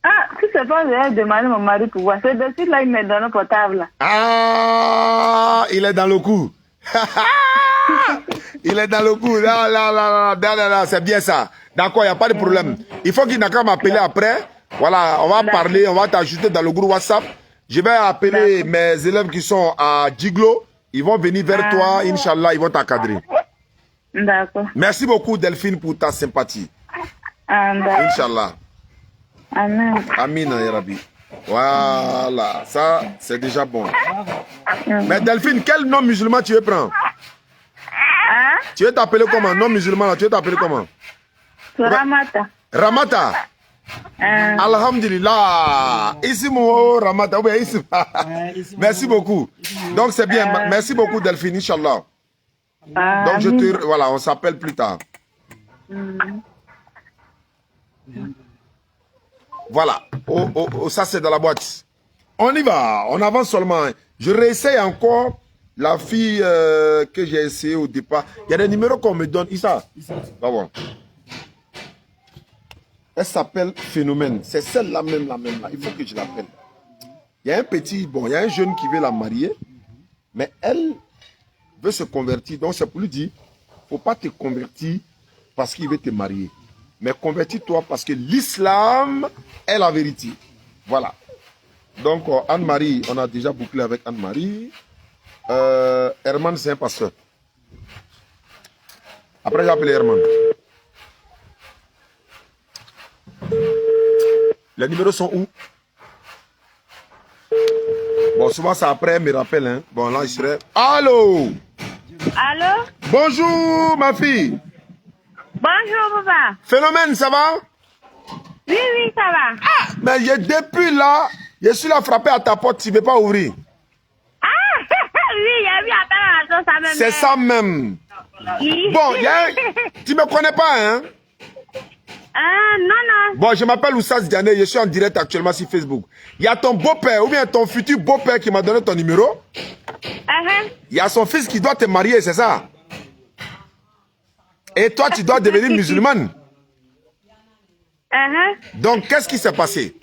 Ah, si c'est pas, j'ai demandé à mon mari pour voir. C'est de suite là, il me donne le portable. Ah, il est dans le coup. Il est dans le coup. Là, c'est bien ça. D'accord, il n'y a pas de problème. Il faut qu'il n'a qu'à m'appeler après. Voilà, on va parler, on va t'ajouter dans le groupe WhatsApp. Je vais appeler mes élèves qui sont à Djiglo. Ils vont venir vers toi, Inch'Allah, ils vont t'encadrer. D'accord. Merci beaucoup, Delphine, pour ta sympathie. Inch'Allah. Amen. Amin, ya Rabbi. Voilà, ça, c'est déjà bon. Mais Delphine, quel nom musulman tu veux prendre? Hein? Tu veux t'appeler comment? Nom musulman, là, tu veux t'appeler comment? Ramata. Ramata. Alhamdulillah. Ici, mon Ramata. Oui, ici. Merci beaucoup. Donc, c'est bien. Merci beaucoup, Delphine, Inch'Allah. Donc, je te... Voilà, on s'appelle plus tard. Voilà. Ça, c'est dans la boîte. On y va. On avance seulement. Je réessaye encore la fille que j'ai essayé au départ. Il y a des numéros qu'on me donne. Issa. Bah bon. Elle s'appelle Phénomène. C'est celle-là même, la même là. Il faut que je l'appelle. Il y a un petit, bon, il y a un jeune qui veut la marier, mais elle veut se convertir. Donc c'est pour lui dire, faut pas te convertir parce qu'il veut te marier. Mais convertis-toi parce que l'islam est la vérité. Voilà. Donc Anne-Marie, on a déjà bouclé avec Anne-Marie. Herman, c'est un pasteur. Après, j'ai appelé Herman. Les numéros sont où? Bon, souvent c'est après, me rappelle. Hein. Bon, là, il serait... Allô? Allô? Bonjour, ma fille. Bonjour, papa. Phénomène, ça va? Oui, oui, ça va. Ah, mais depuis là, je suis là frappé à ta porte, tu ne veux pas ouvrir. Ah, oui, j'ai vu à la ça même. C'est ça même. Oui. Bon, tu ne me connais pas, hein? Non, non. Bon, je m'appelle Oussas Diané, je suis en direct actuellement sur Facebook. Il y a ton beau-père ou bien ton futur beau-père qui m'a donné ton numéro. Il y a son fils qui doit te marier, c'est ça? Et toi, tu dois devenir musulmane. Donc, qu'est-ce qui s'est passé?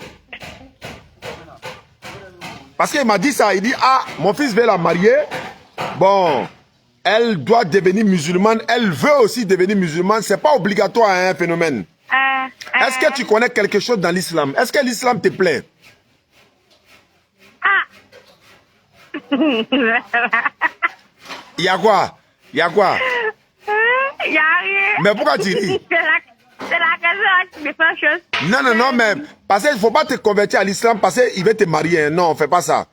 Parce qu'il m'a dit ça, il dit, ah, mon fils veut la marier. Bon, Elle doit devenir musulmane. Elle veut aussi devenir musulmane. C'est pas obligatoire, hein, Phénomène. Est-ce que tu connais quelque chose dans l'islam? Est-ce que l'islam te plaît? Il y a quoi? Il y a quoi? Il n'y a rien. Mais pourquoi tu ris? C'est la question qui me fait chose. Non, non, non, mais parce qu'il ne faut pas te convertir à l'islam parce qu'il veut te marier. Non, on ne fait pas ça.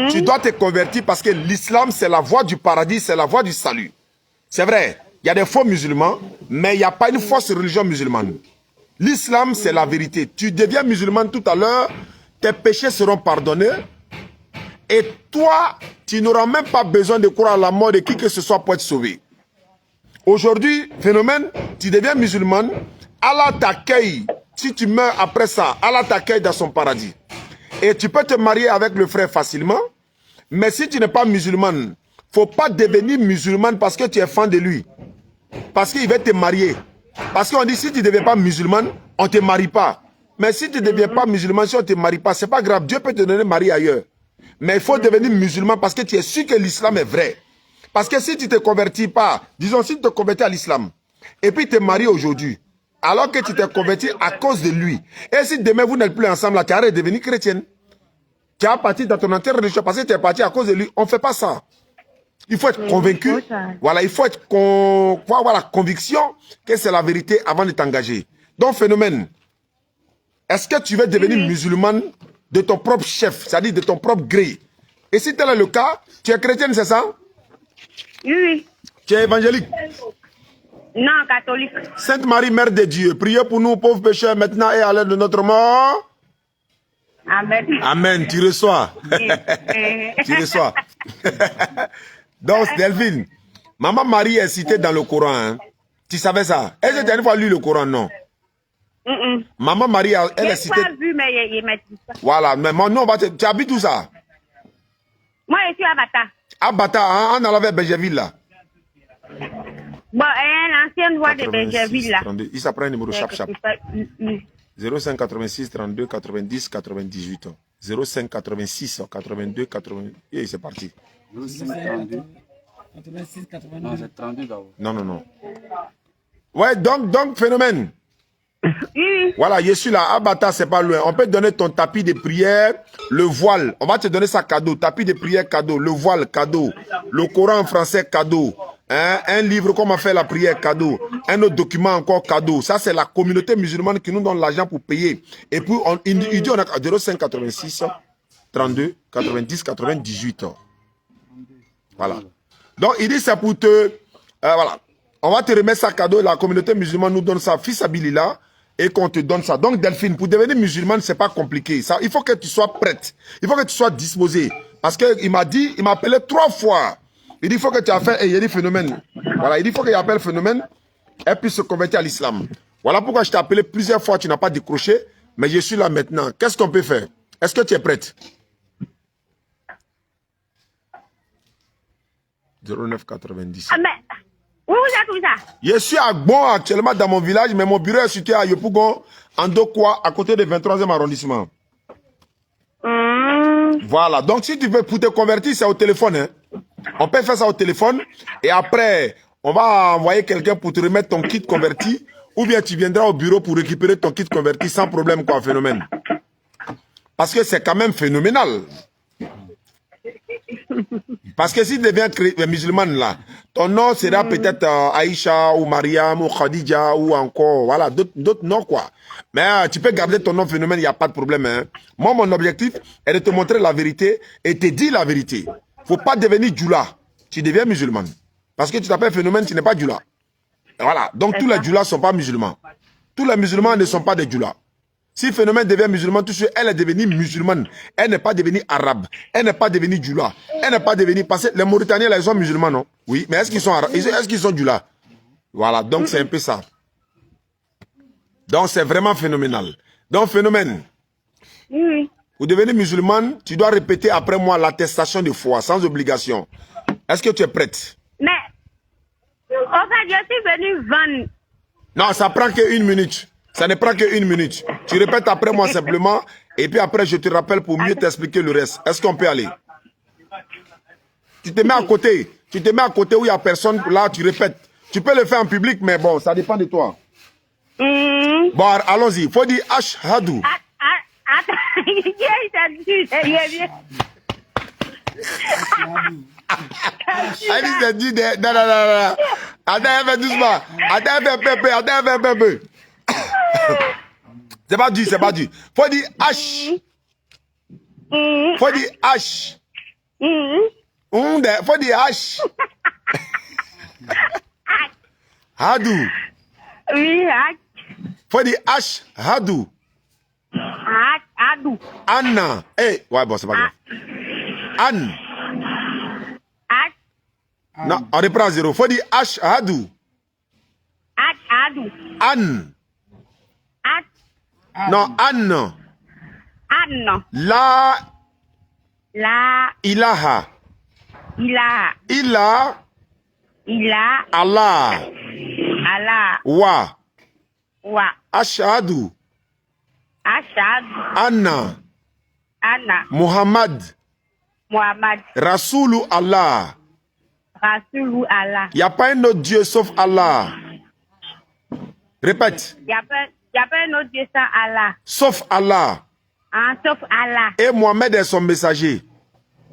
Tu dois te convertir parce que l'islam, c'est la voie du paradis, c'est la voie du salut. C'est vrai, il y a des faux musulmans, mais il n'y a pas une fausse religion musulmane. L'islam, c'est la vérité. Tu deviens musulman tout à l'heure, tes péchés seront pardonnés. Et toi, tu n'auras même pas besoin de croire à la mort de qui que ce soit pour être sauvé. Aujourd'hui, Phénomène, tu deviens musulman, Allah t'accueille. Si tu meurs après ça, Allah t'accueille dans son paradis. Et tu peux te marier avec le frère facilement. Mais si tu n'es pas musulman, il ne faut pas devenir musulman parce que tu es fan de lui. Parce qu'il va te marier. Parce qu'on dit si tu ne deviens pas musulman, on ne te marie pas. Mais si tu ne deviens pas musulman, si on ne te marie pas, ce n'est pas grave. Dieu peut te donner mari ailleurs. Mais il faut devenir musulman parce que tu es sûr que l'islam est vrai. Parce que si tu ne te convertis pas, disons si tu te convertis à l'islam, et puis tu te maries aujourd'hui, alors que tu t'es converti à cause de lui, et si demain vous n'êtes plus ensemble, là, tu arrêtes de devenir chrétienne. Tu as parti dans ton entière religion parce que tu es parti à cause de lui. On ne fait pas ça. Il faut être convaincu. Voilà, il faut avoir la conviction que c'est la vérité avant de t'engager. Donc, Phénomène, est-ce que tu veux devenir musulmane de ton propre chef, c'est-à-dire de ton propre gré? Et si tel est le cas, tu es chrétienne, c'est ça? Oui. Tu es évangélique? Non, catholique. Sainte Marie, Mère de Dieu, priez pour nous, pauvres pécheurs, maintenant et à l'heure de notre mort. Amen. Amen, tu reçois. Tu reçois. Donc, Delphine, Maman Marie est citée dans le Coran. Hein. Tu savais ça? Est-ce que tu as une fois lu le Coran? Non. Maman Marie, elle est citée. Je n'ai pas vu, mais il m'a dit ça. Voilà, mais non, tu habites où ça? Moi, je suis à Bata. À Bata, hein, en allant vers Bergerville, là. Bon, l'ancienne voie de 86, Bergerville, là. 32. Il s'apprend un numéro chap. 05 86 32 90 98. 05 86 82 80. Et c'est parti. 05 32 86 82. Non, c'est 32 d'abord. Non. Ouais, donc, Phénomène. Oui. Voilà, je suis là. Abata, c'est pas loin. On peut te donner ton tapis de prière, le voile. On va te donner ça cadeau. Tapis de prière cadeau. Le voile cadeau. Le Coran en français cadeau. Hein? Un livre, comment faire la prière cadeau. Un autre document encore cadeau. Ça, c'est la communauté musulmane qui nous donne l'argent pour payer. Et puis, il dit on a 05 86 32 90 98. Voilà. Donc, il dit ça pour te... voilà. On va te remettre ça cadeau. La communauté musulmane nous donne ça. Fils Abilila. Et qu'on te donne ça. Donc, Delphine, pour devenir musulmane, c'est pas compliqué. Ça, il faut que tu sois prête. Il faut que tu sois disposée. Parce qu'il m'a dit, il m'a appelé 3 fois. Il dit, il faut que tu aies fait, et il y a des phénomènes. Voilà, il dit, il faut qu'il appelle Phénomène et puis se convertir à l'islam. Voilà pourquoi je t'ai appelé plusieurs fois, tu n'as pas décroché, mais je suis là maintenant. Qu'est-ce qu'on peut faire? Est-ce que tu es prête? 0990. Ah, mais, où vous êtes où ça? Je suis à Gbon actuellement dans mon village, mais mon bureau est situé à Yopougon, en Dokwa, à côté du 23e arrondissement. Voilà, donc si tu veux pour te convertir, c'est au téléphone. Hein. On peut faire ça au téléphone et après, on va envoyer quelqu'un pour te remettre ton kit converti ou bien tu viendras au bureau pour récupérer ton kit converti sans problème, quoi, Phénomène. Parce que c'est quand même phénoménal. Parce que si tu deviens musulmane là, ton nom sera peut-être Aïcha ou Mariam ou Khadija ou encore, voilà, d'autres noms quoi. Mais tu peux garder ton nom Phénomène, il n'y a pas de problème. Hein. Moi, mon objectif est de te montrer la vérité et te dire la vérité. Faut pas devenir djoula. Tu deviens musulman. Parce que tu t'appelles Phénomène, tu n'es pas djoula. Voilà, donc tous les djoulas ne sont pas musulmans. Tous les musulmans ne sont pas des djoulas. Si Phénomène devient musulman, tout de suite, elle est devenue musulmane. Elle n'est pas devenue arabe. Elle n'est pas devenue djoula. Elle n'est pas devenue... Parce que les Mauritaniens, là, ils sont musulmans, non? Oui, mais est-ce qu'ils sont arabes? Est-ce qu'ils sont djoula? Voilà, donc c'est un peu ça. Donc c'est vraiment phénoménal. Donc Phénomène, vous devenez musulmane, tu dois répéter après moi l'attestation de foi, sans obligation. Est-ce que tu es prête? Mais, en fait, je suis venue vendre. Non, ça prend que 1 minute. Ça ne prend que 1 minute. Tu répètes après moi simplement, et puis après je te rappelle pour mieux t'expliquer le reste. Est-ce qu'on peut aller? Tu te mets à côté. Tu te mets à côté où il n'y a personne, là, tu répètes. Tu peux le faire en public, mais bon, ça dépend de toi. Bon, allons-y. Il faut dire Ashhadu. Attends, il Allez, dit non. Attends un peu doucement. Attends un peu. C'est pas dur. Faut dire H. Faut dire H. Faut dire H. Hadou. Oui, Faut dire H. Hadou. Hadou. Anna. Eh, ouais, bon, c'est pas grave. Anne. Non, on reprend à 0. Faut dire H. Hadou. Hadou. Anne. Non, Anne. Anne. La. Ilaha. Allah. Wa. Ashhadu. Anna. Muhammad. Rasoulou Allah. Il n'y a pas un autre Dieu sauf Allah. Répète. Il n'y a pas un autre Dieu sans Allah. Sauf Allah. Sauf Allah. Et Mohamed est son messager.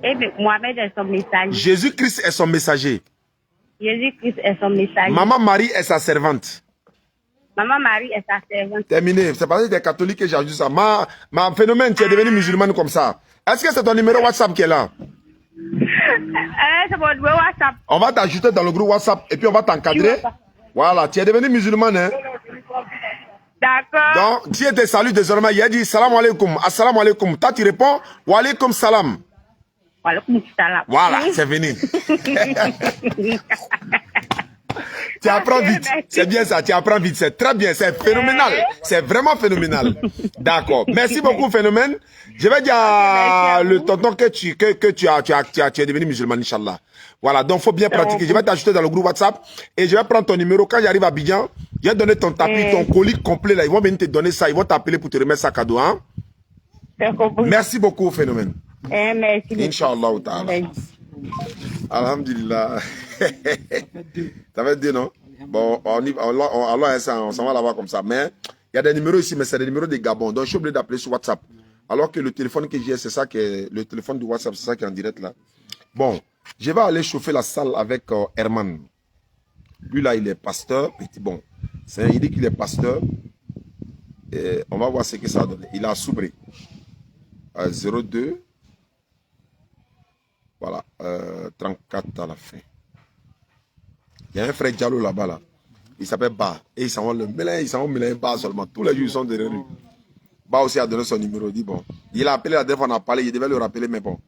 Et Mohamed est son messager. Jésus-Christ est son messager. Jésus-Christ est son messager. Maman Marie est sa servante. Maman Marie est sa servante. Terminé. C'est parce que tu es catholique que j'ai ajouté ça. Ma phénomène, tu es devenu musulmane comme ça. Est-ce que c'est ton numéro WhatsApp qui est là? C'est mon numéro WhatsApp. On va t'ajouter dans le groupe WhatsApp et puis on va t'encadrer. Voilà, tu es devenu musulmane, hein? D'accord. Donc, Dieu te salue désormais. Il a dit salam alaikum, assalamu alaikum. Toi, tu réponds wa alaikum salam. Wa alaikum salam. Voilà, c'est fini. Tu apprends vite. C'est bien ça, tu apprends vite. C'est très bien, c'est phénoménal. C'est vraiment phénoménal. D'accord. Merci beaucoup, Phénomène. Je vais dire à le tonton que tu es devenu musulman, Inch'Allah. Voilà, donc il faut bien pratiquer. Je vais t'ajouter dans le groupe WhatsApp et je vais prendre ton numéro. Quand j'arrive à Abidjan, je vais donner ton tapis, ton colis complet là. Ils vont venir te donner ça. Ils vont t'appeler pour te remettre ça cadeau. Hein? Merci beaucoup, Phénomène. Merci. Inch'Allah. Alhamdulillah. Ça va être deux, non? Bon, on s'en va là-bas comme ça. Mais il y a des numéros ici, mais c'est des numéros de Gabon. Donc je suis obligé d'appeler sur WhatsApp. Alors que le téléphone que j'ai, c'est ça qui est le téléphone du WhatsApp, c'est ça qui est en direct là. Bon, je vais aller chauffer la salle avec Herman. Lui là, il est pasteur. Bon, il dit qu'il est pasteur. Et on va voir ce que ça donne. Il a soubré. 02. Voilà, 34 à la fin. Il y a un frère Diallo là-bas, là. Il s'appelle Ba. Et ils s'en vont le mélanger, Ba seulement. Tous les jours, ils sont derrière lui. Ba aussi a donné son numéro. Il dit bon. Il a appelé la dernière fois, on a parlé, il devait le rappeler, mais bon.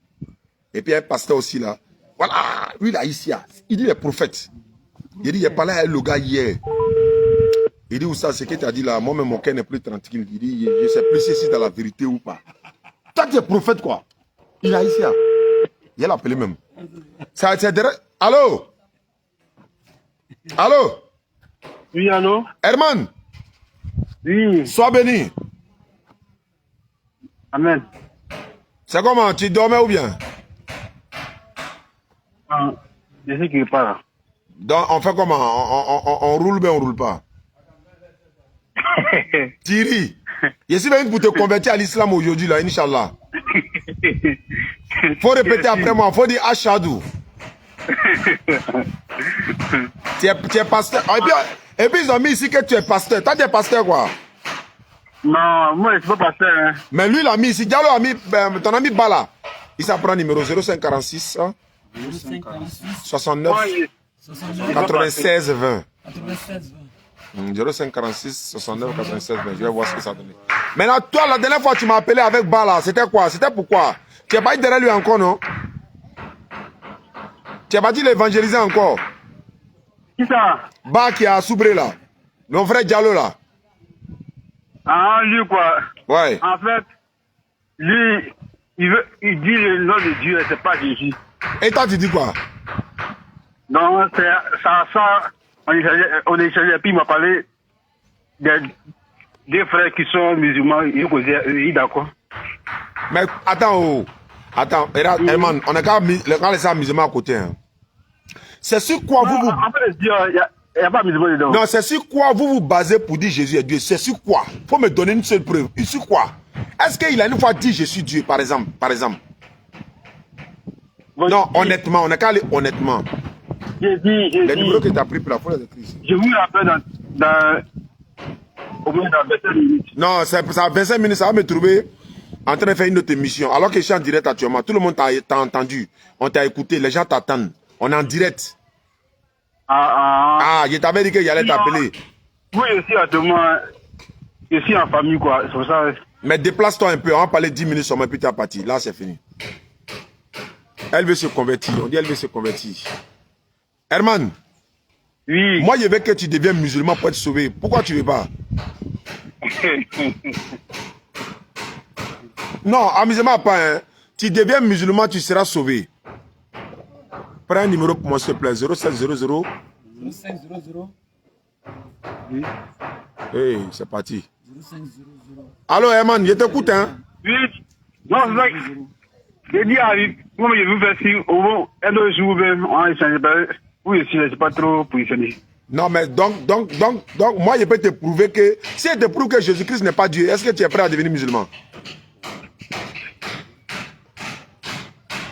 Et puis, il y a un pasteur aussi là. Voilà, lui là, ici, il dit les prophètes. Il dit, il a parlé avec le gars hier. Il dit, où ça, c'est que tu as dit là, moi-même, mon cœur n'est plus tranquille. Il dit, je ne sais plus si c'est dans la vérité ou pas. Toi, tu es prophète, quoi. Il a ici, là. Il a appelé même. C'est direct. Allô? Allô? Oui, allô? Herman? Oui. Sois béni. Amen. C'est comment? Tu dormais ou bien? Je sais qu'il n'est pas là. Donc, on fait comment? On roule bien, on roule pas? Thierry, je suis venu pour te convertir à l'islam aujourd'hui, là, Inch'Allah. Faut répéter après moi, faut dire Ashhadu. Tu es pasteur. Et puis ils ont mis ici que tu es pasteur. Toi tu es pasteur quoi? Non, moi je ne suis pas pasteur. Hein. Mais lui il a mis ici, Diallo a mis, ton ami Bala. Il s'apprend numéro 0546 hein? 69 96 20. 0546 69 96 20. Je vais voir ce que ça donne. Maintenant, toi, la dernière fois, tu m'as appelé avec Bala. C'était quoi? C'était pourquoi? Tu n'as pas dit derrière lui encore, non? Tu n'as pas dit l'évangéliser encore? Qui ça? Ba qui a soubré là. Mon frère Diallo là. Ah, lui quoi? Ouais. En fait, lui, il dit le nom de Dieu, c'est pas Jésus. Et toi, tu dis quoi? Non, ça, on est chargé, et puis il m'a parlé des frères qui sont musulmans, il est d'accord. Mais attends, regarde, Herman, on a qu'à laisser un musulman à côté. Hein. C'est sur quoi vous vous... Après, il n'y a pas musulman dedans. Non, c'est sur quoi vous vous basez pour dire Jésus est Dieu? C'est sur quoi? Faut me donner une seule preuve. Et sur quoi? Est-ce qu'il a une fois dit je suis Dieu, par exemple? Bon, Non, honnêtement, on n'a qu'à aller honnêtement. J'ai dit, Les numéros que tu as pris pour la fois, les écrits. je vous rappelle au moins dans 25 minutes. Non, ça 25 minutes, ça va me trouver en train de faire une autre émission. Alors que je suis en direct actuellement. Tout le monde t'a entendu. On t'a écouté. Les gens t'attendent. On est en direct. Ah, je t'avais dit qu'il allait t'appeler. Oui, aussi, actuellement, je suis en famille, quoi. C'est pour ça. Mais déplace-toi un peu. On va parler 10 minutes seulement, puis tu es parti. Là, c'est fini. Elle veut se convertir. On dit elle veut se convertir. Herman. Oui. Moi, je veux que tu deviennes musulman pour être sauvé. Pourquoi tu ne veux pas? Non, amusez-moi pas. Hein. Tu deviens musulman, tu seras sauvé. Prends un numéro pour moi, s'il te plaît. 0700. 0500. Oui. Hey, c'est parti. 0500. Allô, Herman, je t'écoute, hein? Oui. Non, c'est vrai. J'ai dit à lui, moi, je vous fais signe. Au moins, un autre jour, on a échangé. Oui, je ne suis pas trop positionné. Non, mais donc, moi, je peux te prouver que... Si je te prouve que Jésus-Christ n'est pas Dieu, est-ce que tu es prêt à devenir musulman?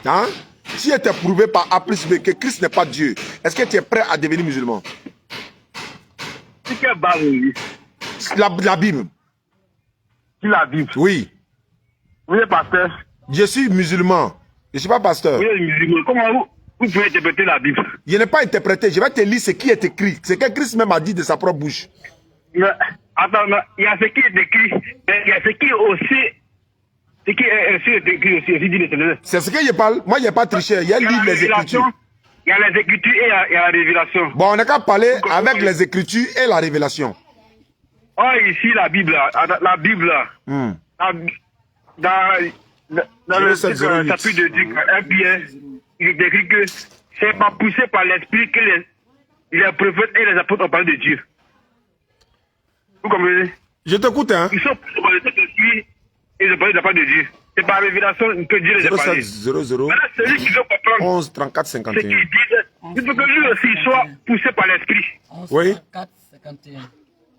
Hein? Si je te prouvé par A plus B que Christ n'est pas Dieu, est-ce que tu es prêt à devenir musulman? C'est quelle base, oui? La Bible. C'est la Bible. Oui. Vous êtes pasteur? Je suis musulman. Je ne suis pas pasteur. Vous êtes musulman. Comment vous pouvez interpréter la Bible? Je n'ai pas interprété. Je vais te lire ce qui est écrit. Ce que Christ même a dit de sa propre bouche. Mais, attends, il y a ce qui est écrit, mais il y a ce qui est aussi... Ce qui est écrit aussi dit l'Éternel. C'est ce que je parle. Moi, je n'ai pas triché. Il y a lu les Écritures. Il y a les Écritures et il y a la révélation. Bon, on n'a qu'à parler avec les Écritures et la révélation. Oh, ici, la Bible, là. La Bible, là. Dans le chapitre de Dieu, 1 Pierre, il est écrit que c'est pas poussé par l'esprit que les prophètes et les apôtres ont parlé de Dieu. Vous comprenez? Je t'écoute, hein? Ils sont poussés par l'esprit et ils ont parlé de la part de Dieu. C'est par révélation que Dieu les a parlé. 0700 Maintenant, celui qui doit comprendre 11 34 ce 51. qu'il dit, il faut que lui aussi soit poussé par l'esprit. Oui. 4, 51.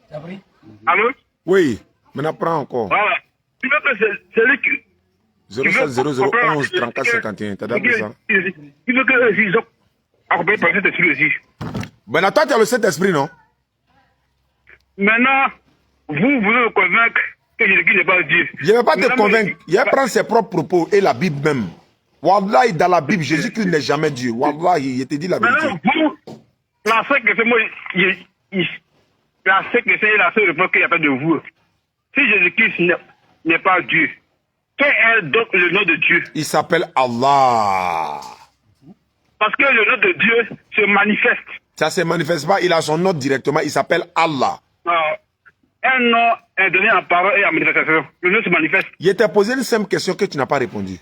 T'as pris? Allô? Oui. Maintenant, prends encore. Voilà. Il faut que celui qui... 0700 11 34 51. T'as déjà pris ça? Il faut que ils soient accompagnés par cet esprit aussi. Maintenant, toi, tu as le Saint-Esprit, non? Maintenant, vous voulez me convaincre que Jésus n'est pas Dieu. Je ne vais pas te convaincre. Je vais prendre ses propres propos et la Bible même. Wallahi, dans la Bible, Jésus-Christ n'est jamais Dieu. Wallahi, je te dis la vérité. Maintenant, vous, la seule question, moi, la seule question est la seule réponse qu'il n'y a pas de vous. Si Jésus-Christ n'est pas Dieu, quel est donc le nom de Dieu? Il s'appelle Allah. Parce que le nom de Dieu se manifeste. Ça ne se manifeste pas, il a son nom directement, il s'appelle Allah. Un nom est donné en parole et en manifestation. Le nom se manifeste. Je t'ai posé une simple question que tu n'as pas répondu.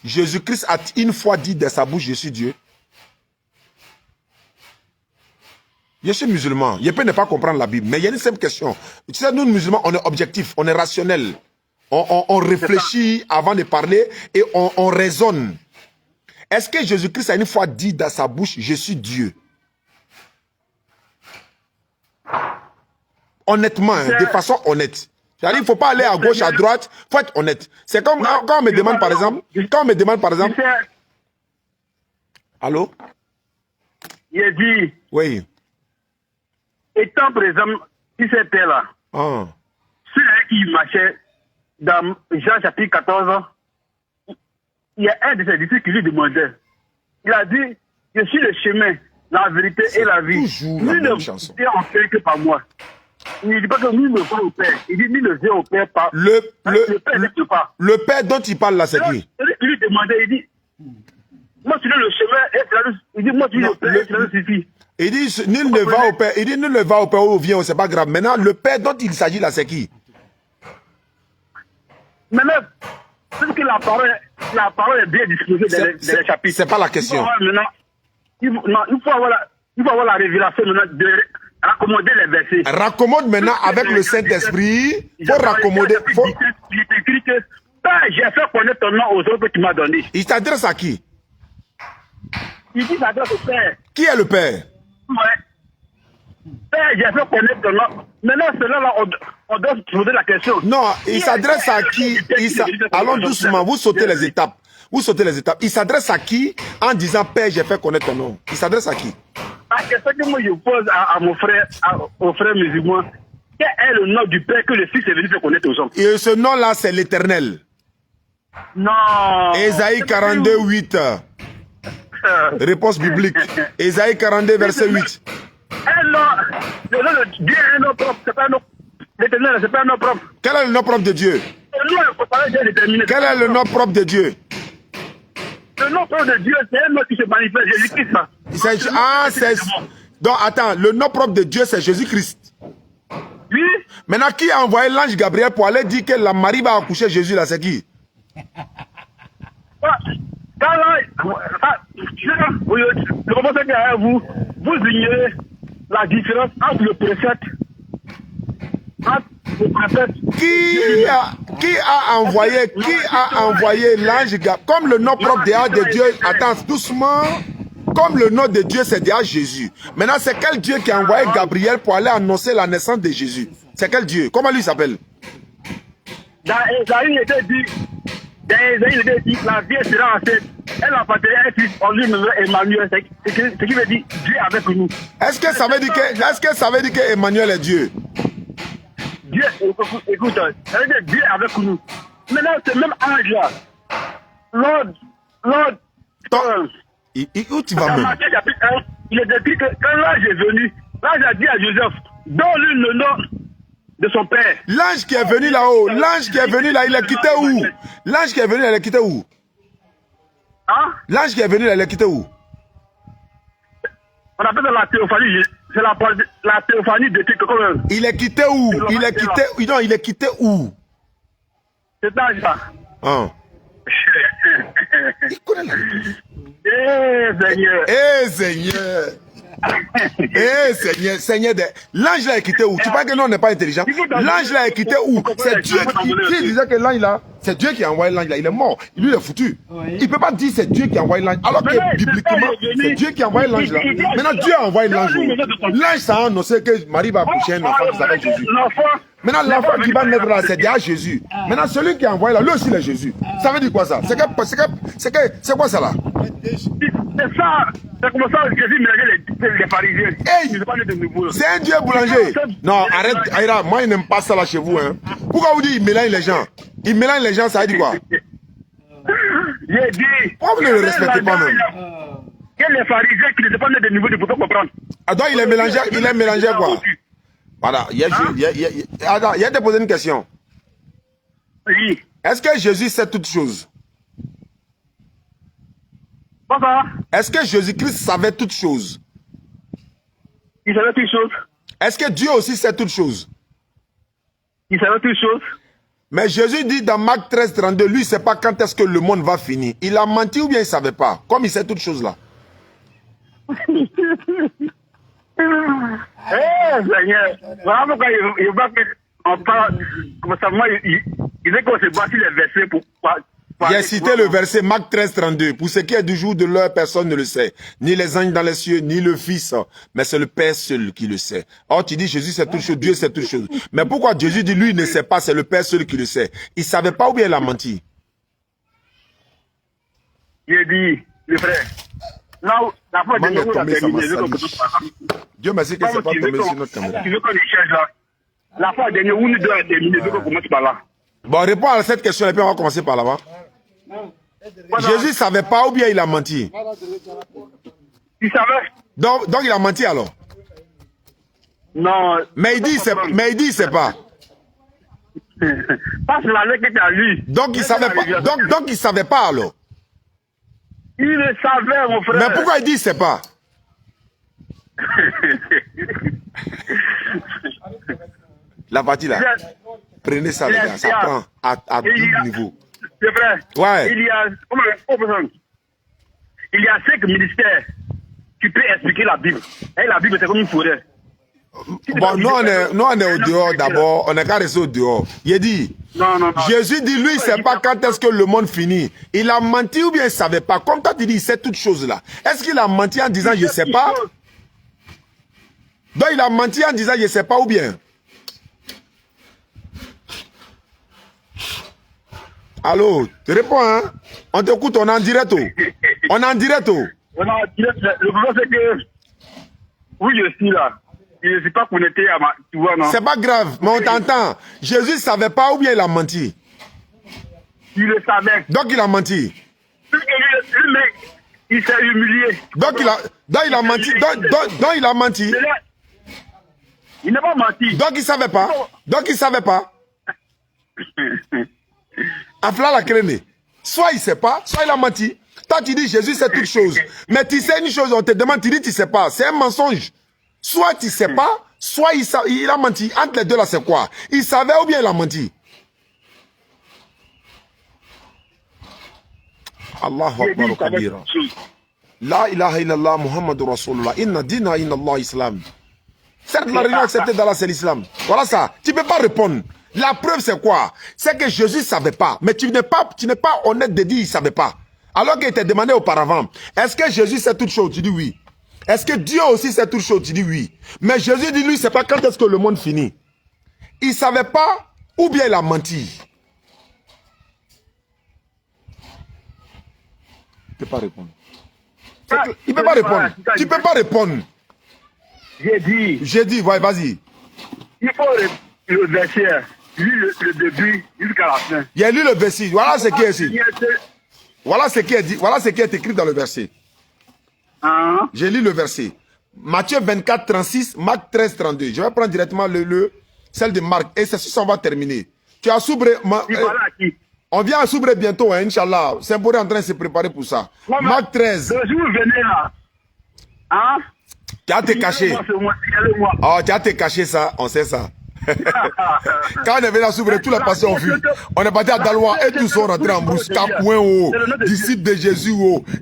Jésus-Christ a une fois dit de sa bouche, je suis Dieu. Je suis musulman. Je peux ne pas comprendre la Bible, mais il y a une simple question. Tu sais, nous, musulmans, on est objectif, on est rationnel. On réfléchit avant de parler et on raisonne. Est-ce que Jésus-Christ a une fois dit dans sa bouche, je suis Dieu? Honnêtement, hein, de façon honnête. C'est-à-dire, il ne faut pas aller à gauche, à droite, il faut être honnête. C'est comme quand on me demande par exemple, allô? Il a dit, oui. Étant présent sur cette terre-là, ceux qui marchaient dans Jean chapitre 14, il y a un de ses disciples qui lui demandait. Il a dit, je suis le chemin, la vérité et la vie. Nul ne vient en fait que par moi. Il ne dit pas que nul ne va au Père. Il dit, nul ne vient au Père par... Le Père n'existe pas. Le Père dont il parle là, c'est qui? Il lui demandait, il dit, moi tu es le chemin et cela, il dit, moi tu es le Père et cela suffit. Il dit, nul ne va au Père. Il dit, nul ne va au Père ou vient, c'est pas grave. Maintenant, le Père dont il s'agit là, c'est qui? Maintenant, parce que la parole est bien disposée dans les chapitres. C'est pas la question. Il faut avoir la révélation maintenant de raccommoder les versets. Raccommode maintenant avec le Saint-Esprit. Il faut raccommoder. Il est écrit que j'ai fait connaître ton nom aux autres que tu m'as donné. Il s'adresse à qui? Il dit s'adresse au Père. Qui est le Père? Ouais. Père, j'ai fait connaître ton nom. Maintenant, cela-là, on doit se poser la question. Non, il s'adresse à qui? Allons doucement, vous sautez les étapes. Vous sautez les étapes. Il s'adresse à qui en disant Père, j'ai fait connaître ton nom? Il s'adresse à qui? La question que moi je pose à mon frère, aux frères musulmans, quel est le nom du Père que le Fils est venu faire connaître aux hommes? Et ce nom-là, c'est l'Éternel. Non. Ésaïe 42, 8. Réponse biblique. Ésaïe 42, verset 8. Le nom de Dieu est un nom propre. C'est pas un nom. L'Éternel, c'est pas un nom propre. Quel est le nom propre de Dieu? Quel est le nom propre de Dieu? Le nom propre de Dieu, c'est un nom qui se manifeste. Jésus-Christ. Ah, c'est... Donc, attends, le nom propre de Dieu, c'est Jésus-Christ. Oui. Maintenant, qui a envoyé l'ange Gabriel pour aller dire que la Marie va accoucher Jésus, là, c'est qui? Le moment que vous ignorez la différence entre le prophète, Qui a envoyé l'ange Gabriel? Comme le nom propre de Dieu, attends, doucement. Comme le nom de Dieu, c'est déjà Jésus. Maintenant, c'est quel Dieu qui a envoyé Gabriel pour aller annoncer la naissance de Jésus? C'est quel Dieu? Comment lui s'appelle? Dans Ésaïe, il était dit, la Vierge sera enceinte. Elle enfanterait un fils, on lui nommera Emmanuel, ce qui veut dire Dieu avec nous. Est-ce que ça veut dire que Emmanuel est Dieu? Dieu, écoute, ça veut dire Dieu avec nous. Maintenant, ce même ange-là, Où tu vas même? Il est décrit que quand l'ange est venu, l'ange a dit à Joseph, donne-lui le nom de son père. L'ange qui est venu là-haut, l'ange qui est venu là, il est quitté où? L'ange qui est venu là, il est quitté où? Hein? L'ange qui est venu là, il est quitté où? On appelle ça la théophanie. C'est la théophanie de quelque chose. Il est quitté où? Il est quitté, non, il est quitté où? Cet ange-là. Hein? Il connaît la réponse. Seigneur. Seigneur. Seigneur, l'ange là est quitté où? Tu parles que nous on n'est pas intelligent. L'ange là est quitté où? C'est Dieu qui disait que l'ange là, c'est Dieu qui a envoyé l'ange là. Il est mort. Lui il est foutu. Il ne peut pas dire c'est Dieu qui a envoyé l'ange. Alors que bibliquement, c'est Dieu qui a envoyé l'ange là. Maintenant Dieu a envoyé l'ange. L'ange ça a annoncé que Marie va accoucher un enfant qui s'appelle Jésus. Maintenant l'enfant qui va naître là, c'est déjà Jésus. Maintenant celui qui a envoyé là, lui aussi il est Jésus. Ça veut dire quoi ça? C'est quoi ça là? C'est ça. C'est comme ça que Jésus mélangeait les pharisiens. C'est un Dieu boulanger. Non, arrête, Aïra, moi il n'aime pas ça là chez vous. Hein. Pourquoi vous dites il mélange les gens? Il mélange les gens, ça veut dire quoi? J'ai dit. Pourquoi vous ne le respectez pas même? Que les pharisiens qui ne sont pas nés de niveau de pouvoir comprendre. Ah donc il est mélangé quoi? Voilà, il a déposé une question. Oui. Est-ce que Jésus sait toutes choses? Pourquoi? Est-ce que Jésus-Christ savait toutes choses? Il savait toutes choses. Est-ce que Dieu aussi sait toutes choses? Il savait toutes choses. Mais Jésus dit dans Marc 13, 32, lui, il ne sait pas quand est-ce que le monde va finir. Il a menti ou bien il ne savait pas? Comme il sait toutes choses là. Seigneur. Voilà pourquoi il va qu'on parle. Comme ça, moi, il veut qu'on se bâtit les versets pour. J'ai cité le verset Marc 13, 32. Pour ce qui est du jour de l'heure, personne ne le sait. Ni les anges dans les cieux, ni le Fils. Mais c'est le Père seul qui le sait. Or, tu dis Jésus sait toutes choses, Dieu sait toutes choses. Mais pourquoi Jésus dit lui il ne sait pas, c'est le Père seul qui le sait? Il ne savait pas ou bien il a menti? J'ai dit, le frère. Là, la fois de nous, Dieu merci que c'est pas tombé sur notre caméra. Tu veux qu'on y cherche là? La fois dernière, où nous devons terminer, je veux qu'on commence par là. Bon, réponds à cette question et puis on va commencer par là-bas. Jésus ne savait pas ou bien il a menti? Il savait. Donc il a menti alors? Non. Mais il dit il sait pas. Parce que la lettre est à lui. Donc il savait pas. Donc il savait pas alors? Il le savait, mon frère. Mais pourquoi il dit il sait pas? La partie là. Prenez ça, les gars. Ça prend à tout niveau. C'est vrai. Ouais. Il y a 5 ministères qui peuvent expliquer la Bible. Et la Bible, c'est comme une forêt. Bon, nous, on est au dehors d'abord. On n'est qu'à rester au dehors. Il dit, non. Jésus dit, lui, il ne sait pas quand est-ce que le monde finit. Il a menti ou bien il ne savait pas. Comme toi, tu dis, il sait toutes choses là. Est-ce qu'il a menti en disant, je ne sais pas? Donc, il a menti en disant, je ne sais pas ou bien? Allô, tu réponds, hein? On t'écoute, on est en direct. On est en direct. On est en direct. Le problème, c'est que, oui, je suis là. Je ne suis pas connecté à ma... Tu vois, non? C'est pas grave, mais on t'entend. Jésus ne savait pas ou bien il a menti? Il le savait. Donc il a menti. Le mec, il s'est humilié. Donc il a menti. Donc il a menti. Il n'a pas menti. Donc il savait pas. Donc il savait pas. Afla la crénée. Soit il sait pas, soit il a menti. Toi tu dis Jésus sait toutes choses. Mais tu sais une chose, on te demande, tu dis tu sais pas. C'est un mensonge. Soit tu sais pas, soit il a menti. Entre les deux là, c'est quoi? Il savait ou bien il a menti? Allahu Akbar kabira. La ilaha illallah Muhammadur Rasulullah. Inna dina inna Allah Islam. Certes, la religion acceptée d'Allah, c'est l'islam. Voilà ça. Tu ne peux pas répondre. La preuve, c'est quoi? C'est que Jésus ne savait pas. Mais tu n'es pas honnête de dire qu'il ne savait pas. Alors qu'il t'a demandé auparavant, est-ce que Jésus sait toutes choses? Tu dis oui. Est-ce que Dieu aussi sait toutes choses? Tu dis oui. Mais Jésus dit, lui, il ne sait pas quand est-ce que le monde finit. Il ne savait pas ou bien il a menti. Il ne peut pas répondre. Il ne peut pas répondre. Tu ne peux pas répondre. J'ai dit, ouais, vas-y. Il faut le verset, le début jusqu'à la fin. Il a lu le verset. Voilà ce qui est ici. Voilà ce qui est dit. Voilà ce qui est écrit dans le verset. J'ai lu le verset. Matthieu 24, 36, Marc 13, 32. Je vais prendre directement celle de Marc. Et c'est ça, on va terminer. Tu as soubré. On vient à Soubré bientôt, hein, Inch'Allah. Saint-Boré est en train de se préparer pour ça. Marc 13. Le jour où vous venez là, hein? Tu as te caché. Oh, tu as te caché ça, on sait ça. Quand on est venu à Soubré, tous les passés ont vu. On est parti à Dalois et tous sont rentrés en brousse. Capouin, disciples de Jésus,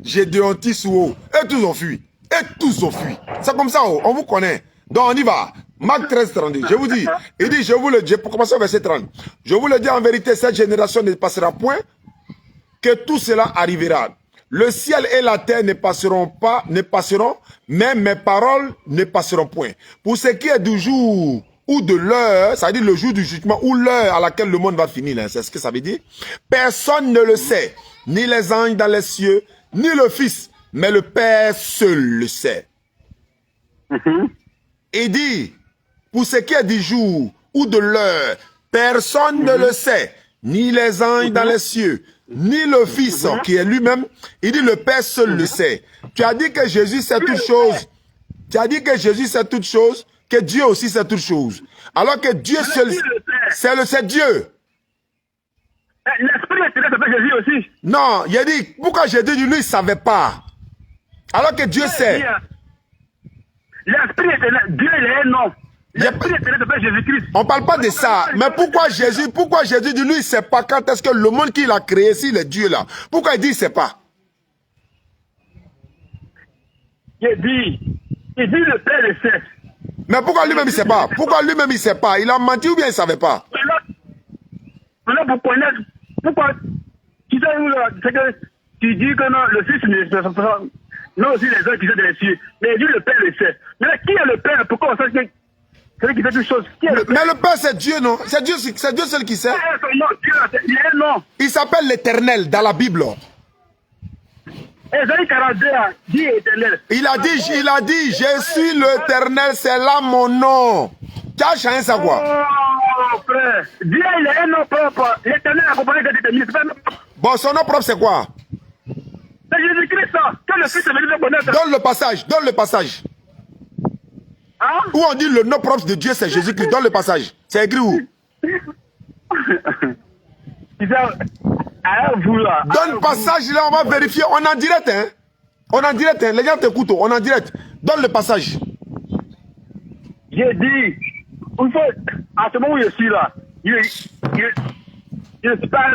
Gédéontis, et tous ont fui. Et tous ont fui. C'est comme ça, on vous connaît. Donc on y va. Marc 13, 32. Je vous dis, il dit, je vous le dis, pour commencer au verset 30. Je vous le dis en vérité, cette génération ne passera point, que tout cela arrivera. Le ciel et la terre ne passeront, mais mes paroles ne passeront point. Pour ce qui est du jour ou de l'heure, ça veut dire le jour du jugement ou l'heure à laquelle le monde va finir, c'est ce que ça veut dire. Personne ne le sait, ni les anges dans les cieux, ni le Fils, mais le Père seul le sait. Il dit, pour ce qui est du jour ou de l'heure, personne ne le sait, ni les anges dans les cieux, ni le Fils qui est lui-même. Il dit le Père seul le sait. Tu as dit que Jésus sait toutes choses. Tu as dit que Jésus sait toutes choses, que Dieu aussi sait toutes choses. Alors que Dieu seul, c'est Dieu. L'esprit éternel s'appelle Jésus aussi. Non, il a dit, pourquoi Jésus dit lui, il ne savait pas. Alors que Dieu sait. L'esprit éternel, Dieu il est un nom. L'esprit éternel s'appelle Jésus-Christ. On ne parle pas de ça. Mais pourquoi Jésus dit lui, il ne sait pas quand est-ce que le monde qu'il a créé, s'il est Dieu là. Pourquoi il dit il ne sait pas? Il dit le Père le sait. Mais pourquoi lui-même il ne sait pas? Pourquoi lui-même il ne sait pas? Il a menti ou bien il ne savait pas? Maintenant, pour connaître, pourquoi tu sais, c'est que tu dis que non, le Fils ne sait pas. Non, aussi les gens qui sont dans les cieux. Mais Dieu le Père le sait. Mais qui est le Père? Pourquoi on sait que c'est lui qui fait toutes choses? Mais le Père c'est Dieu, non? C'est Dieu seul qui sait. Il est non. Il s'appelle l'Éternel dans la Bible. Ésaïe 42, dit Éternel. Il a dit, je suis l'Éternel, c'est là mon nom. Tu as changé ça quoi? Oh, frère. Dieu, il est un nom propre. L'Éternel a accompagné de déterminer. Bon, son nom propre c'est quoi? C'est Jésus-Christ, ça. Que le Fils est venu le connaître. Donne le passage. Hein? Où on dit le nom propre de Dieu c'est Jésus-Christ. Donne le passage. C'est écrit où? Donne le passage là, on va vérifier. On est en direct, hein? On est en direct, hein? Les gens t'écoutent, on est en direct. Donne le passage. J'ai dit, il faut, à ce moment où je suis là, je suis pas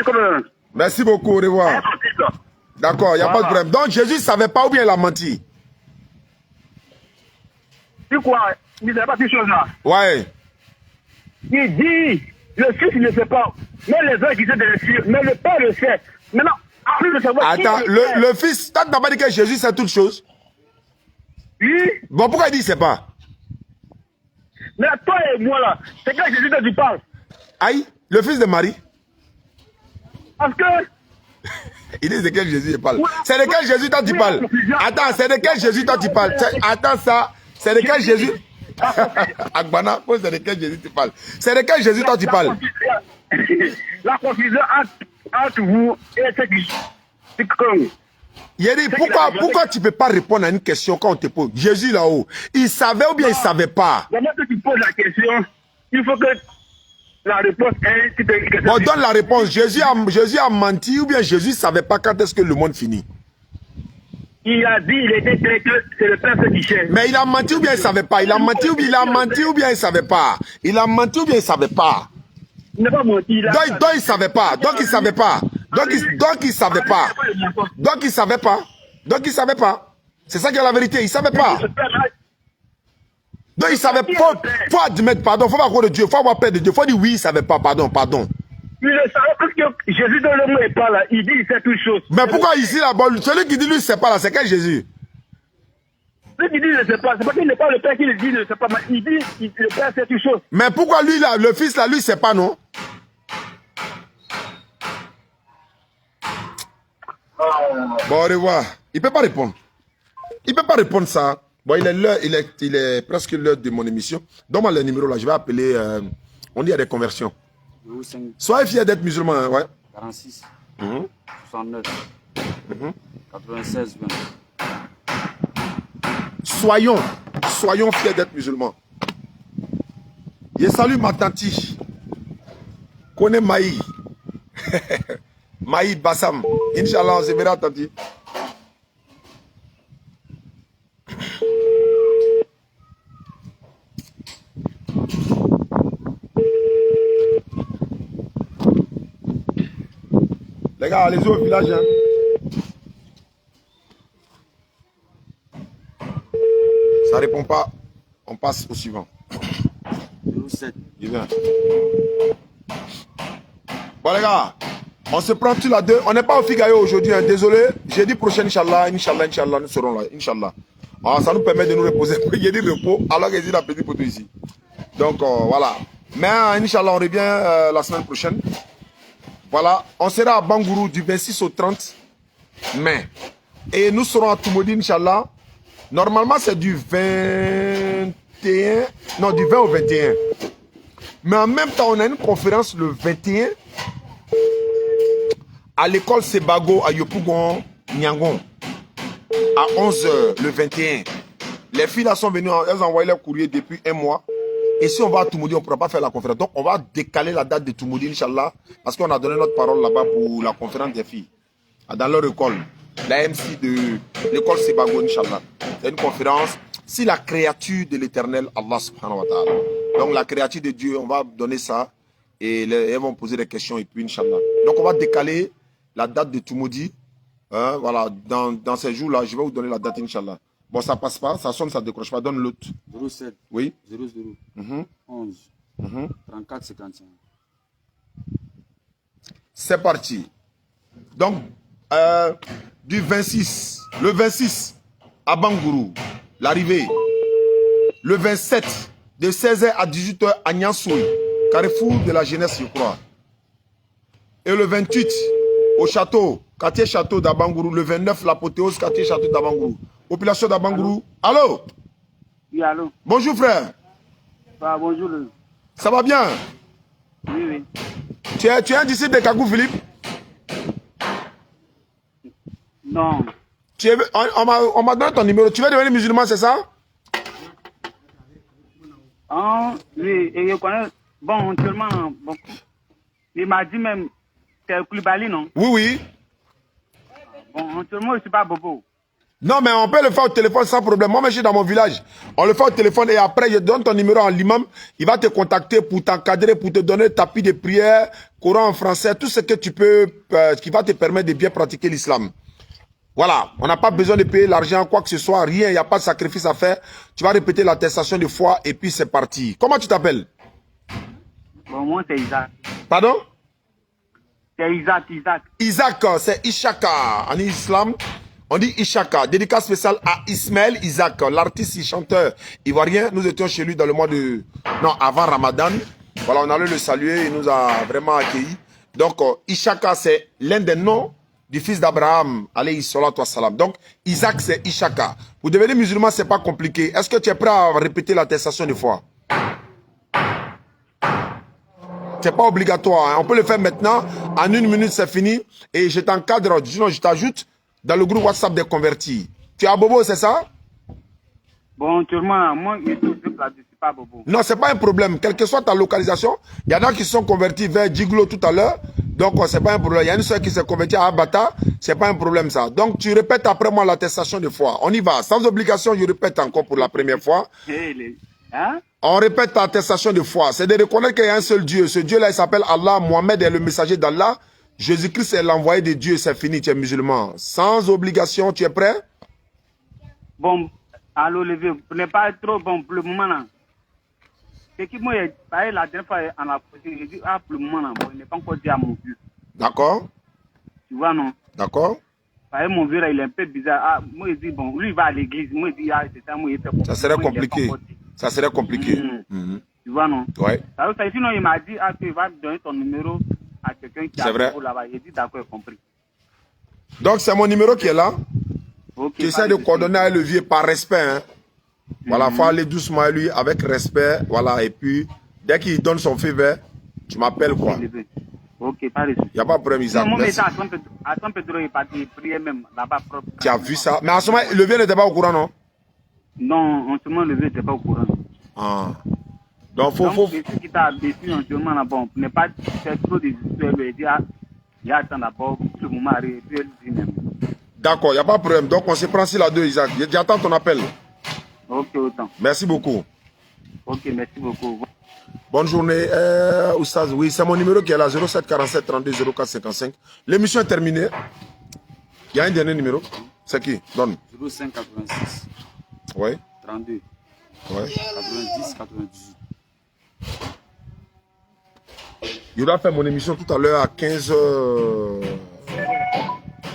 comme... Merci beaucoup, au revoir. D'accord, il n'y a pas de problème. Donc Jésus ne savait pas ou bien il a menti? Tu quoi? ne savait pas ces choses-là. Ouais. Il dit, le fils ne sait pas. Mais les autres qui sont de le mais le père le sait. Maintenant, à lui de savoir. Attends, le fils, t'as pas dit que Jésus sait toutes choses? Oui. Bon, pourquoi il dit il sait pas? Mais toi et moi là, c'est quand Jésus dont tu parles. Aïe, le fils de Marie. Parce que. Il dit de quel Jésus il parle. C'est de quel Jésus dont tu parles? Attends, c'est de quel Jésus dont tu parles? Attends ça, c'est de quel Jésus? Agbana, c'est de quel Jésus tu parles? C'est de quel Jésus dont tu parles? La confusion entre vous et ceux qui. Il dit, pourquoi tu ne peux pas répondre à une question quand on te pose? Jésus là-haut, il savait ou bien il ne savait pas? Maintenant que tu poses la question, il faut que la réponse est... Bon, donne la réponse. Jésus a menti ou bien Jésus ne savait pas quand est-ce que le monde finit? Il a dit, il était clair que c'est le Père qui cherche. Mais il a menti ou bien il ne savait pas? Il a menti ou bien il ne savait pas? Il a menti ou bien il ne savait pas? Il n'a pas menti. Donc il ne savait pas. Donc il ne savait pas. Donc il ne savait pas. Donc il ne savait pas. Donc il ne savait pas. C'est ça qui est la vérité. Il ne savait pas. Donc il savait pas. Faut admettre, pardon. Il faut pas croire de Dieu. Il faut avoir peur de Dieu. Il faut dire oui, il ne savait pas. Pardon. Il le savait parce que Jésus dans le mot n'est pas là. Il dit il sait toutes choses. Mais pourquoi ici là-bas, celui qui dit lui, il ne sait pas là, c'est quel Jésus? Celui qui dit il ne sait pas, c'est parce qu'il n'est pas le Père qui le dit il ne sait pas. Mais il dit le Père sait toutes choses. Mais pourquoi lui là, le fils là, lui, il ne sait pas, non? Bon, au revoir. Il ne peut pas répondre. Il ne peut pas répondre ça. Bon, il est l'heure, il est presque l'heure de mon émission. Donne-moi le numéro là, je vais appeler. On dit à des conversions. Soyez fiers d'être musulman, hein, ouais. 46, 69, 96, 20. Soyons fiers d'être musulmans. Je salue ma tanti. Connais Maï. Maï Bassam. Inch'Allah, on se verra, tanti. Les gars, allez-y au village. Hein. Ça répond pas. On passe au suivant. 07. Il vient. Bon les gars, on se prend tous la deux. On n'est pas au Figayo aujourd'hui. Hein. Désolé. Jeudi prochain, Inch'Allah, nous serons là. Inch'Allah. Ah, ça nous permet de nous reposer. Il y a du repos alors qu'il y a la petite photo ici. Donc voilà. Mais Inch'Allah, on revient la semaine prochaine. Voilà, on sera à Bangourou du 26 au 30 mai. Et nous serons à Toumoudi, Inch'Allah. Normalement, c'est du 21... Non, du 20 au 21. Mais en même temps, on a une conférence le 21 à l'école Sebago à Yopougon, Nyangon. À 11h, le 21. Les filles là sont venues, elles ont envoyé leur courrier depuis un mois. Et si on va à Toumoudi, on ne pourra pas faire la conférence. Donc, on va décaler la date de Toumoudi, Inch'Allah, parce qu'on a donné notre parole là-bas pour la conférence des filles. Dans leur école, la MC de l'école Sebago, Inch'Allah. C'est une conférence sur la créature de l'éternel Allah subhanahu wa ta'ala. Donc, la créature de Dieu, on va donner ça. Et elles vont poser des questions et puis, Inch'Allah. Donc, on va décaler la date de Toumoudi. Hein, voilà, dans ces jours-là, je vais vous donner la date, Inch'Allah. Bon, ça passe pas, ça sonne, ça décroche pas. Donne l'autre. 07. Oui. 00. 11. 34, 55. C'est parti. Donc, du 26, le 26 à Bangourou, l'arrivée. Le 27, de 16h à 18h à Nyansoui, carrefour de la jeunesse, je crois. Et le 28, au château, quartier château d'Abangourou. Le 29, l'apothéose, quartier château d'Abangourou. Population d'Abangourou. Allô? Oui, allô? Bonjour frère. Ah, bonjour. Ça va bien? Oui, oui. Tu es un disciple de Kagou Philippe? Non. On m'a donné ton numéro. Tu veux devenir musulman, c'est ça? Ah, oui, et je connais. Bon, actuellement, bon, il m'a dit même, c'est Koulibaly, non? Oui, oui. Bon, actuellement, je ne suis pas Bobo. Non, mais on peut le faire au téléphone sans problème. Moi, je suis dans mon village. On le fait au téléphone et après, je donne ton numéro à l'imam. Il va te contacter pour t'encadrer, pour te donner tapis de prière, Coran en français, tout ce que tu peux, qui va te permettre de bien pratiquer l'islam. Voilà, on n'a pas besoin de payer l'argent, quoi que ce soit, rien, il n'y a pas de sacrifice à faire. Tu vas répéter l'attestation de foi et puis c'est parti. Comment tu t'appelles? Bon, moi, c'est Isaac. Pardon? C'est Isaac. Isaac, c'est Ishaka. En islam, on dit Ishaka. Dédicace spéciale à Ismaël Isaac, l'artiste et chanteur ivoirien. Nous étions chez lui dans le mois de... Non, avant Ramadan. Voilà, on allait le saluer, il nous a vraiment accueillis. Donc, Ishaka, c'est l'un des noms du fils d'Abraham, alayhi salatu wassalam. Donc, Isaac, c'est Ishaka. Pour devenir musulman, c'est pas compliqué. Est-ce que tu es prêt à répéter l'attestation de foi? C'est pas obligatoire. Hein. On peut le faire maintenant. En 1 minute, c'est fini. Et je t'encadre, sinon je t'ajoute dans le groupe WhatsApp des convertis. Tu es à Bobo, c'est ça? Bon, sûrement, moi, je suis pas Bobo. Non, c'est pas un problème. Quelle que soit ta localisation, il y en a qui sont convertis vers Djiglo tout à l'heure. Donc, c'est pas un problème. Il y a une soeur qui s'est convertie à Abata. C'est pas un problème, ça. Donc, tu répètes après moi l'attestation de foi. On y va. Sans obligation, je répète encore pour la première fois. Hein? On répète l'attestation de foi. C'est de reconnaître qu'il y a un seul Dieu. Ce Dieu-là, il s'appelle Allah. Mohamed est le messager d'Allah. Jésus-Christ est l'envoyé de Dieu. C'est fini, tu es musulman. Sans obligation, tu es prêt? Bon, allô, levé. Vous n'êtes pas trop bon pour le moment, là. C'est qui moi, la dernière fois, en a posé, j'ai dit, ah, pour le moment, là, bon, il n'est pas encore dit à mon vieux. D'accord. Tu vois, non? D'accord. Mon vieux, là, il est un peu bizarre. Ah, moi, je dis, bon, lui, il va à l'église. Moi, je dis, ah, c'est ça, moi, il fait ça serait compliqué. Ça serait compliqué. Tu vois, non? Ouais. Sinon, il m'a dit, ah, tu vas donner ton numéro à quelqu'un qui a là-bas. J'ai dit, d'accord, j'ai compris. Donc, c'est mon numéro qui est là. Okay, tu essaies de coordonner avec le vieux par respect. Hein. Voilà, il faut aller doucement à lui avec respect. Voilà, et puis, dès qu'il donne son feu vert, tu m'appelles quoi. Ok, pas reçu. Il n'y a pas de problème, Isaac. Non, moi, à San Pedro, il parti prier même là-bas propre. Tu as vu ça? Mais à ce moment, le vieux n'était pas au courant, non? Non, en ce moment, le vieux n'était pas au courant. Ah. Donc, faut... Ce qui t'a déçu en ce moment, là, bon, ne pas faire trop de histoires, lui dire, il y a attendre d'abord, le moment arrive, puis elle dit même. D'accord, il n'y a pas de problème. Donc, on se prend sur la 2, Isaac. J'attends ton appel. Ok, autant. Merci beaucoup. Ok, merci beaucoup. Bonne journée, Oustaz. Oui, c'est mon numéro qui est là, 07 47 32 04 55. L'émission est terminée. Il y a un dernier numéro. C'est qui? Donne. 05 86. Oui. 32. Oui. 90 98. Je dois faire mon émission tout à l'heure à 15h.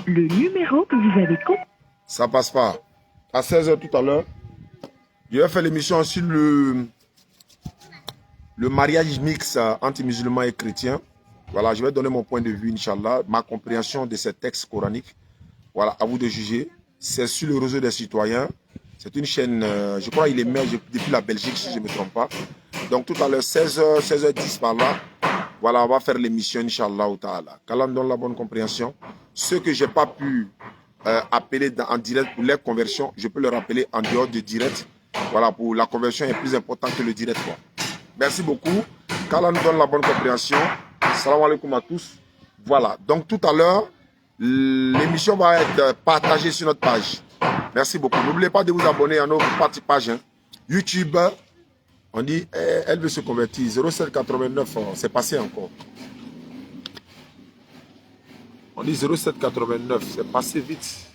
Le numéro que vous avez compris. Ça passe pas. À 16h tout à l'heure. Je vais faire l'émission sur le mariage mix entre musulmans et chrétiens. Voilà, je vais donner mon point de vue, Inch'Allah, ma compréhension de ces textes coraniques. Voilà, à vous de juger. C'est sur le réseau des citoyens. C'est une chaîne, je crois qu'il émerge depuis la Belgique, si je ne me trompe pas. Donc tout à l'heure, 16h, 16h10 par là. Voilà, on va faire l'émission, Inch'Allah. Qu'Allah me donne la bonne compréhension. Ceux que je n'ai pas pu appeler en direct pour les conversions, je peux leur appeler en dehors de direct. Voilà, pour la conversion est plus importante que le direct. Quoi. Merci beaucoup. Qu'Allah nous donne la bonne compréhension. Salam alaikum à tous. Voilà, donc tout à l'heure, l'émission va être partagée sur notre page. Merci beaucoup. N'oubliez pas de vous abonner à notre page. Hein. YouTube, on dit, elle veut se convertir. 0789, c'est passé encore. On dit 0789, c'est passé vite.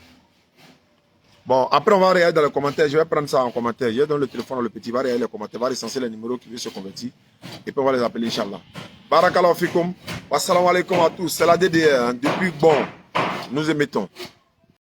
Bon, après on va regarder dans les commentaires. Je vais prendre ça en commentaire. Je donne le téléphone, le petit va regarder les commentaires, va recenser les numéros qui veulent se convertir. Et puis on va les appeler, Inch'Allah. Barakallahu fikum. Wassalamu alaikum à tous. C'est la DDR. Hein. Depuis bon, nous émettons.